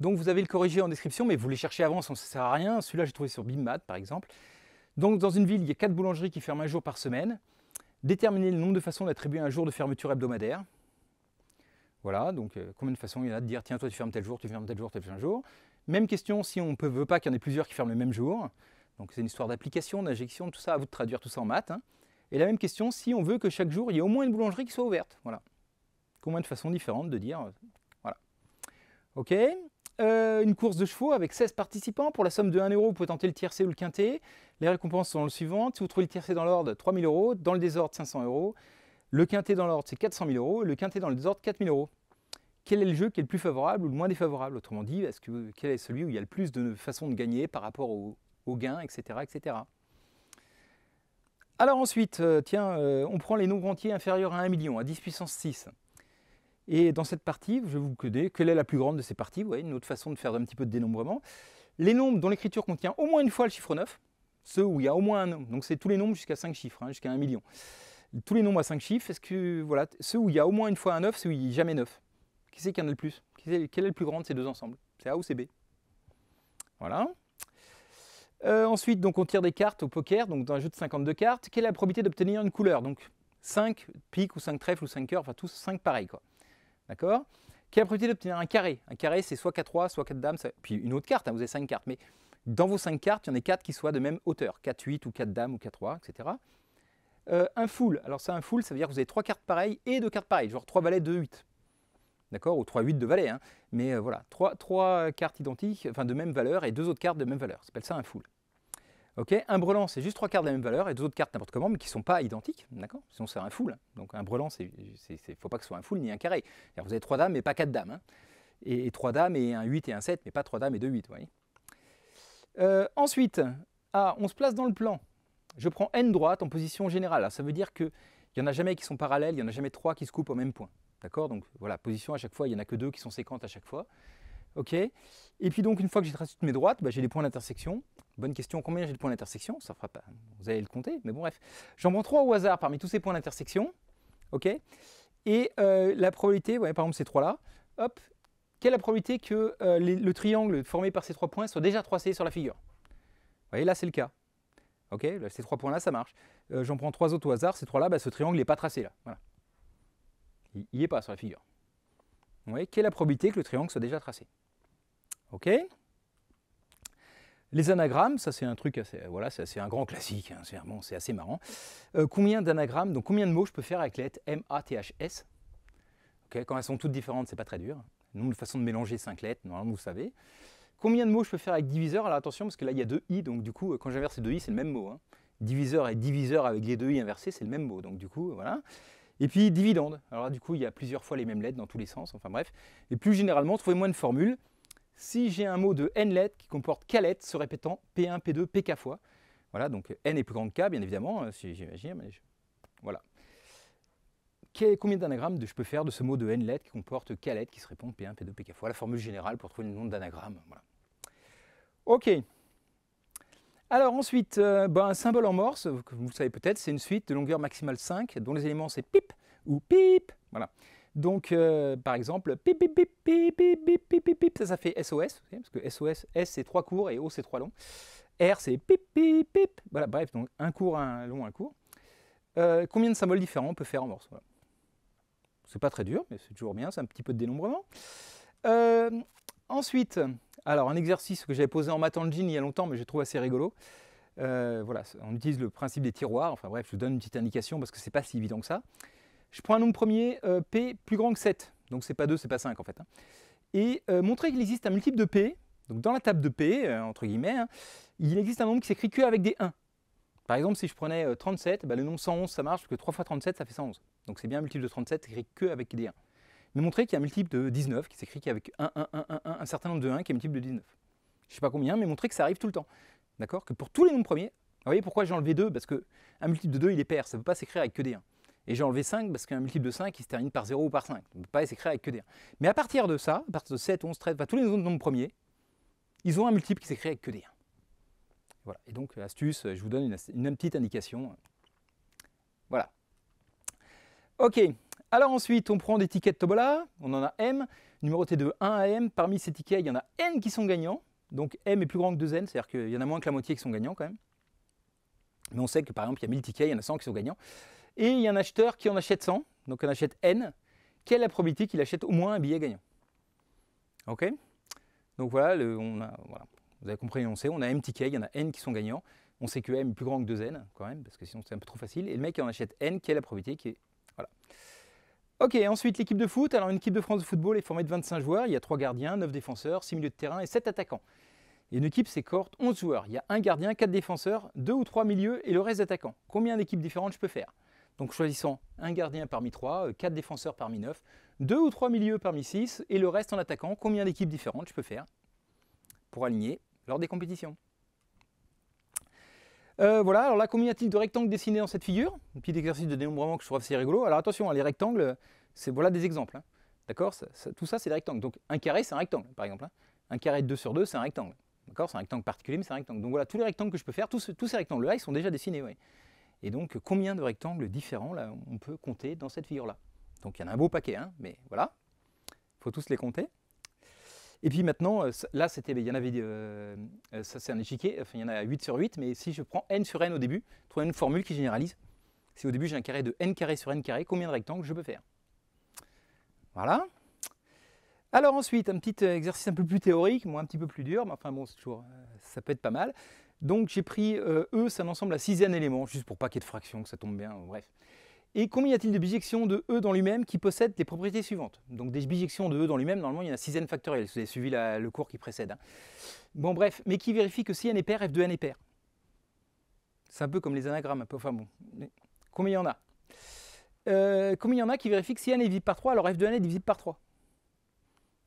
donc vous avez le corrigé en description, mais vous les cherchez avant, ça ne sert à rien. Celui-là, j'ai trouvé sur BIMMAT par exemple. Donc dans une ville, il y a 4 boulangeries qui ferment un jour par semaine. Déterminer le nombre de façons d'attribuer un jour de fermeture hebdomadaire. Voilà, donc combien de façons il y en a de dire tiens, toi tu fermes tel jour, tu fermes tel jour, tel jour. Même question si on ne veut pas qu'il y en ait plusieurs qui ferment le même jour. Donc c'est une histoire d'application, d'injection, tout ça, à vous de traduire tout ça en maths. Hein. Et la même question si on veut que chaque jour, il y ait au moins une boulangerie qui soit ouverte. Voilà. Combien de façons différentes de dire voilà. Ok. Une course de chevaux avec 16 participants. Pour la somme de 1 €, vous pouvez tenter le tiercé ou le quintet. Les récompenses sont le suivantes. Si vous trouvez le tiercé dans l'ordre, 3 000 €. Dans le désordre, 500 €. Le quintet dans l'ordre, c'est 400 000 €. Le quintet dans le désordre, 4 000 €. Quel est le jeu qui est le plus favorable ou le moins défavorable? Autrement dit, quel est celui où il y a le plus de façons de gagner par rapport au gain, etc., etc. Alors ensuite, on prend les nombres entiers inférieurs à 1 million, à 10 puissance 6. Et dans cette partie, je vais vous coder quelle est la plus grande de ces parties. Vous voyez, une autre façon de faire un petit peu de dénombrement. Les nombres dont l'écriture contient au moins une fois le chiffre 9, ceux où il y a au moins un nombre. Donc c'est tous les nombres jusqu'à 5 chiffres, hein, jusqu'à 1 million. Tous les nombres à 5 chiffres, voilà, ceux où il y a au moins une fois un 9, ceux où il n'y a jamais 9. Qui c'est qui en a le plus? Quelle est le plus grand de ces deux ensembles? C'est A ou c'est B? Voilà. Ensuite, donc, on tire des cartes au poker, donc dans un jeu de 52 cartes. Quelle est la probabilité d'obtenir une couleur? Donc, 5 piques ou 5 trèfles ou 5 cœurs, enfin tous 5 pareils, quoi. D'accord? Quelle est la probabilité d'obtenir un carré? Un carré, c'est soit 4 rois, soit 4 dames, puis une autre carte, hein, vous avez 5 cartes, mais dans vos 5 cartes, il y en a 4 qui soient de même hauteur, 4, 8 ou 4 dames ou 4 rois, etc. Un full, alors ça, un full, ça veut dire que vous avez 3 cartes pareilles et 2 cartes pareilles, genre 3 valets, 2 8. D'accord? Ou 3 8 de valets, hein. Mais voilà, 3 cartes identiques, enfin de même valeur, et 2 autres cartes de même valeur. Ça s'appelle ça un full. Ok, un brelan, c'est juste 3 cartes de la même valeur et 2 autres cartes n'importe comment, mais qui ne sont pas identiques, d'accord? Sinon c'est un full. Donc un brelan, il ne faut pas que ce soit un full ni un carré. Alors, vous avez 3 dames mais pas 4 dames, hein. Et 3 dames et un 8 et un 7, mais pas 3 dames et 2 8, vous voyez. Ensuite, on se place dans le plan. Je prends N droite en position générale. Alors, ça veut dire qu'il n'y en a jamais qui sont parallèles, il n'y en a jamais 3 qui se coupent au même point. D'accord? Donc voilà, position à chaque fois, il n'y en a que 2 qui sont séquentes à chaque fois. Ok. Et puis donc, une fois que j'ai tracé toutes mes droites, j'ai des points d'intersection. Bonne question, combien j'ai de points d'intersection? Ça fera pas, vous allez le compter, mais bon bref. J'en prends 3 au hasard parmi tous ces points d'intersection. Ok. Et la probabilité, ouais, par exemple ces 3-là, hop, quelle est la probabilité que le triangle formé par ces 3 points soit déjà tracé sur la figure? Vous voyez, là c'est le cas. Ok, là, ces 3 points-là, ça marche. J'en prends 3 autres au hasard, ces 3-là, ce triangle n'est pas tracé là. Voilà. Il n'y est pas sur la figure. Vous voyez, quelle est la probabilité que le triangle soit déjà tracé? Ok. Les anagrammes, ça c'est un truc assez, voilà, c'est un grand classique, hein, c'est assez marrant. Combien d'anagrammes, donc combien de mots je peux faire avec les lettres M, A, T, H, S? Okay, quand elles sont toutes différentes, c'est pas très dur. Nombre de façons de mélanger 5 lettres, normalement vous savez. Combien de mots je peux faire avec diviseur? Alors attention, parce que là il y a 2 i, donc du coup, quand j'inverse les 2 i, c'est le même mot, hein. Diviseur et diviseur avec les 2 i inversés, c'est le même mot, donc du coup, voilà. Et puis dividende, alors là du coup, il y a plusieurs fois les mêmes lettres dans tous les sens, enfin bref. Et plus généralement, trouvez-moi une formule. Si j'ai un mot de n lettres qui comporte k lettres se répétant P1, P2, Pk fois, voilà, donc n est plus grand que k, bien évidemment, si j'imagine, mais voilà. Combien d'anagrammes je peux faire de ce mot de n lettres qui comporte k lettres qui se répondent P1, P2, Pk fois? La formule générale pour trouver le nombre d'anagrammes. Voilà. Ok. Alors ensuite, un symbole en morse, vous le savez peut-être, c'est une suite de longueur maximale 5, dont les éléments c'est pip ou pip. Voilà. Donc, par exemple, pip, pip, pip, pip, pip, pip, pip, pip, pip, ça fait SOS, parce que SOS, S c'est 3 courts et O c'est 3 longs. R c'est pip, pip, pip. Voilà, bref, donc un court, un long, un court. Combien de symboles différents on peut faire en morse? Voilà. C'est pas très dur, mais c'est toujours bien, c'est un petit peu de dénombrement. Ensuite, alors un exercice que j'avais posé en maths engine il y a longtemps, mais je trouve assez rigolo. Voilà, on utilise le principe des tiroirs, enfin bref, je vous donne une petite indication parce que c'est pas si évident que ça. Je prends un nombre premier, P plus grand que 7, donc c'est pas 2, c'est pas 5 en fait. Hein. Et montrer qu'il existe un multiple de P, donc dans la table de P, entre guillemets, hein, il existe un nombre qui s'écrit que avec des 1. Par exemple, si je prenais 37, le nombre 111 ça marche, parce que 3 fois 37 ça fait 111. Donc c'est bien un multiple de 37 s'écrit que avec des 1. Mais montrer qu'il y a un multiple de 19 qui s'écrit qu'avec 1, 1, 1, 1, 1, un certain nombre de 1 qui est multiple de 19. Je ne sais pas combien, mais montrer que ça arrive tout le temps. D'accord? Que pour tous les nombres premiers, vous voyez pourquoi j'ai enlevé 2? Parce qu'un multiple de 2 il est pair, ça ne peut pas s'écrire avec que des 1. Et j'ai enlevé 5 parce qu'un multiple de 5 il se termine par 0 ou par 5. Ça ne peut pas s'écrire avec que des 1. Mais à partir de ça, à partir de 7, 11, 13, tous les autres nombres premiers, ils ont un multiple qui s'écrit avec que des 1. Voilà. Et donc, astuce, je vous donne une petite indication. Voilà. Ok. Alors ensuite, on prend des tickets de Tombola, on en a M, numéroté de 1 à M. Parmi ces tickets, il y en a N qui sont gagnants. Donc M est plus grand que 2N, c'est-à-dire qu'il y en a moins que la moitié qui sont gagnants quand même. Mais on sait que par exemple, il y a 1000 tickets, il y en a 100 qui sont gagnants. Et il y a un acheteur qui en achète 100, donc on achète N. Quelle est la probabilité qu'il achète au moins un billet gagnant? Ok. Donc voilà, voilà, vous avez compris l'énoncé, on a M tickets, il y en a N qui sont gagnants. On sait que M est plus grand que 2N quand même, parce que sinon c'est un peu trop facile. Et le mec qui en achète N, quelle est la probabilité qui est... Voilà. Ok, ensuite l'équipe de foot. Alors une équipe de France de football est formée de 25 joueurs. Il y a 3 gardiens, 9 défenseurs, 6 milieux de terrain et 7 attaquants. Et une équipe, c'est cohorte 11 joueurs. Il y a un gardien, 4 défenseurs, 2 ou 3 milieux et le reste d'attaquants. Combien d'équipes différentes je peux faire? Donc choisissant un gardien parmi 3, 4 défenseurs parmi 9, 2 ou 3 milieux parmi 6 et le reste en attaquant. Combien d'équipes différentes je peux faire pour aligner lors des compétitions? Voilà, alors là, combien y a-t-il de rectangles dessinés dans cette figure? Un petit exercice de dénombrement que je trouve assez rigolo. Alors attention, les rectangles, voilà des exemples. Hein. D'accord? Tout ça, c'est des rectangles. Donc un carré, c'est un rectangle, par exemple. Hein. Un carré de 2 sur 2, c'est un rectangle. D'accord? C'est un rectangle particulier, mais c'est un rectangle. Donc voilà, tous les rectangles que je peux faire, tous ces rectangles-là, ils sont déjà dessinés. Ouais. Et donc, combien de rectangles différents là, on peut compter dans cette figure-là? Donc il y en a un beau paquet, hein, mais voilà. Il faut tous les compter. Et puis maintenant, là, il y en avait, ça c'est un échiquier, enfin, il y en a 8 sur 8, mais si je prends n sur n au début, trouver une formule qui généralise. Si au début j'ai un carré de n carré sur n carré, combien de rectangles je peux faire? Voilà. Alors ensuite, un petit exercice un peu plus théorique, moi un petit peu plus dur, mais enfin bon, c'est toujours, ça peut être pas mal. Donc j'ai pris E, c'est un ensemble à 6e élément, juste pour pas qu'il y ait de fractions, que ça tombe bien, bref. Et combien y a-t-il de bijections de E dans lui-même qui possèdent les propriétés suivantes? Donc des bijections de E dans lui-même, normalement il y en a 6n factoriel, si vous avez suivi le cours qui précède. Hein. Bon bref, mais qui vérifie que si n est pair, f de n est pair. C'est un peu comme les anagrammes, un peu, enfin bon. Combien il y en a? Combien il y en a qui vérifient que si n est divisible par 3, alors f de n est divisible par 3?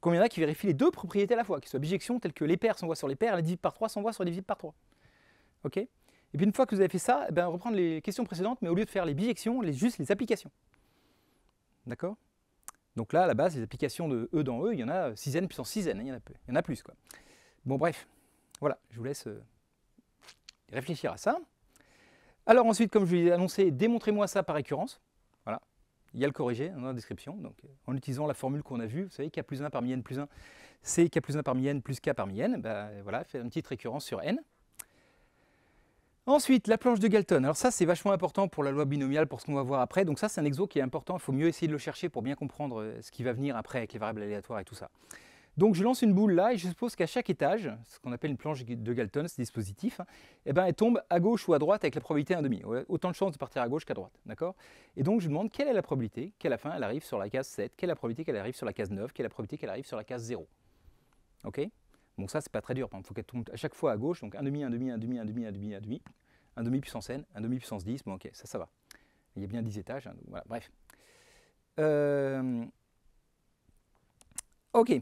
Combien il y en a qui vérifient les deux propriétés à la fois, qui soient bijections telles que les paires s'envoient sur les paires, et les divisibles par 3 s'envoient sur les divisibles par 3. Ok? Et puis une fois que vous avez fait ça, ben, reprendre les questions précédentes, mais au lieu de faire les bijections, juste les applications. D'accord? Donc là, à la base, les applications de E dans E, il y en a 6n puissance 6n, hein, il y en a plus. Quoi. Bon, bref, voilà, je vous laisse réfléchir à ça. Alors ensuite, comme je vous l'ai annoncé, démontrez-moi ça par récurrence. Voilà, il y a le corrigé dans la description, donc en utilisant la formule qu'on a vue, vous savez, k plus 1 parmi n plus 1, c'est k plus 1 parmi n plus k parmi n, ben, voilà, faites une petite récurrence sur n. Ensuite, la planche de Galton. Alors ça, c'est vachement important pour la loi binomiale, pour ce qu'on va voir après. Donc ça, c'est un exo qui est important. Il faut mieux essayer de le chercher pour bien comprendre ce qui va venir après avec les variables aléatoires et tout ça. Donc je lance une boule là et je suppose qu'à chaque étage, ce qu'on appelle une planche de Galton, ce dispositif, hein, eh ben, elle tombe à gauche ou à droite avec la probabilité 1,5. Autant de chances de partir à gauche qu'à droite. D'accord? Et donc je demande quelle est la probabilité qu'à la fin, elle arrive sur la case 7, quelle est la probabilité qu'elle arrive sur la case 9, quelle est la probabilité qu'elle arrive sur la case 0. Ok? Bon, ça, c'est pas très dur. Il faut qu'elle tombe à chaque fois à gauche. Donc 1,5, 1,5, 1,5, 1,5, 1,5, 1,5. 1,5 puissance n, 1,5 puissance 10, bon ok, ça va. Il y a bien 10 étages, hein, donc voilà, bref. Ok,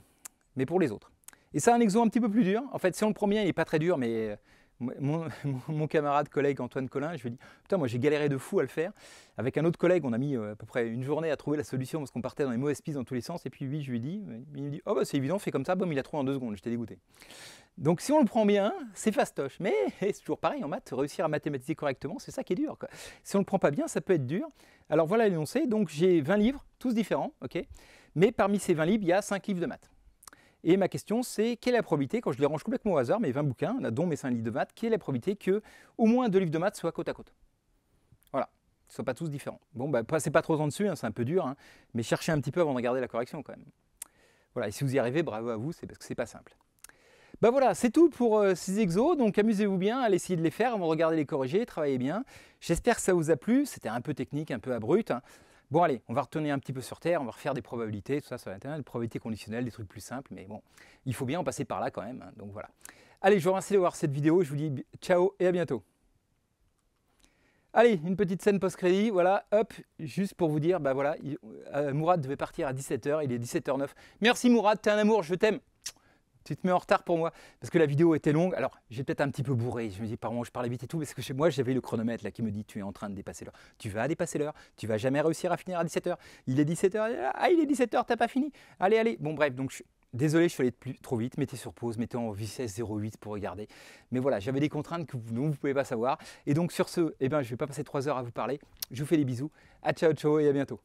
mais pour les autres. Et ça, un exemple un petit peu plus dur. En fait, si on le prend bien, il n'est pas très dur, mais mon camarade, collègue Antoine Collin, je lui dis, putain, moi j'ai galéré de fou à le faire. Avec un autre collègue, on a mis à peu près une journée à trouver la solution parce qu'on partait dans les mauvaises pistes dans tous les sens. Et puis lui, je lui dis, il me dit, oh bah c'est évident, fais comme ça, bon, il a trouvé en 2 secondes, j'étais dégoûté. Donc si on le prend bien, c'est fastoche. Mais c'est toujours pareil en maths, réussir à mathématiser correctement, c'est ça qui est dur. Quoi. Si on ne le prend pas bien, ça peut être dur. Alors voilà l'énoncé, donc j'ai 20 livres, tous différents, ok. Mais parmi ces 20 livres, il y a 5 livres de maths. Et ma question, c'est quelle est la probabilité, quand je les range complètement au hasard, mes 20 bouquins, dont mes 5 livres de maths, quelle est la probabilité qu'au moins 2 livres de maths soient côte à côte? Voilà, qu'ils ne soient pas tous différents. Bon, bah, passez pas trop en dessus, hein, c'est un peu dur, hein, mais cherchez un petit peu avant de regarder la correction quand même. Voilà, et si vous y arrivez, bravo à vous, c'est parce que c'est pas simple. Ben voilà, c'est tout pour ces exos, donc amusez-vous bien, allez essayer de les faire, avant de regarder les corriger, travaillez bien. J'espère que ça vous a plu, c'était un peu technique, un peu abrupt. Hein. Bon allez, on va retourner un petit peu sur Terre, on va refaire des probabilités, tout ça sur Internet, des probabilités conditionnelles, des trucs plus simples, mais bon, il faut bien en passer par là quand même, hein, donc voilà. Allez, je vous remercie de voir cette vidéo, je vous dis ciao et à bientôt. Allez, une petite scène post-crédit, voilà, hop, juste pour vous dire, bah voilà, Mourad devait partir à 17 h, il est 17 h 09. Merci Mourad, t'es un amour, je t'aime. Tu te mets en retard pour moi, parce que la vidéo était longue. Alors, j'ai peut-être un petit peu bourré. Je me dis, pardon, je parlais vite et tout, parce que chez moi, j'avais le chronomètre là qui me dit, tu es en train de dépasser l'heure. Tu vas dépasser l'heure, tu vas jamais réussir à finir à 17 h. Il est 17 h, ah, il est 17 h, t'as pas fini. Allez, allez. Bon, bref, donc, désolé, je suis allé trop vite. Mettez sur pause, mettez en vitesse 0,8 pour regarder. Mais voilà, j'avais des contraintes que vous ne pouvez pas savoir. Et donc, sur ce, eh ben, je ne vais pas passer 3 heures à vous parler. Je vous fais des bisous. À ciao, ciao et à bientôt.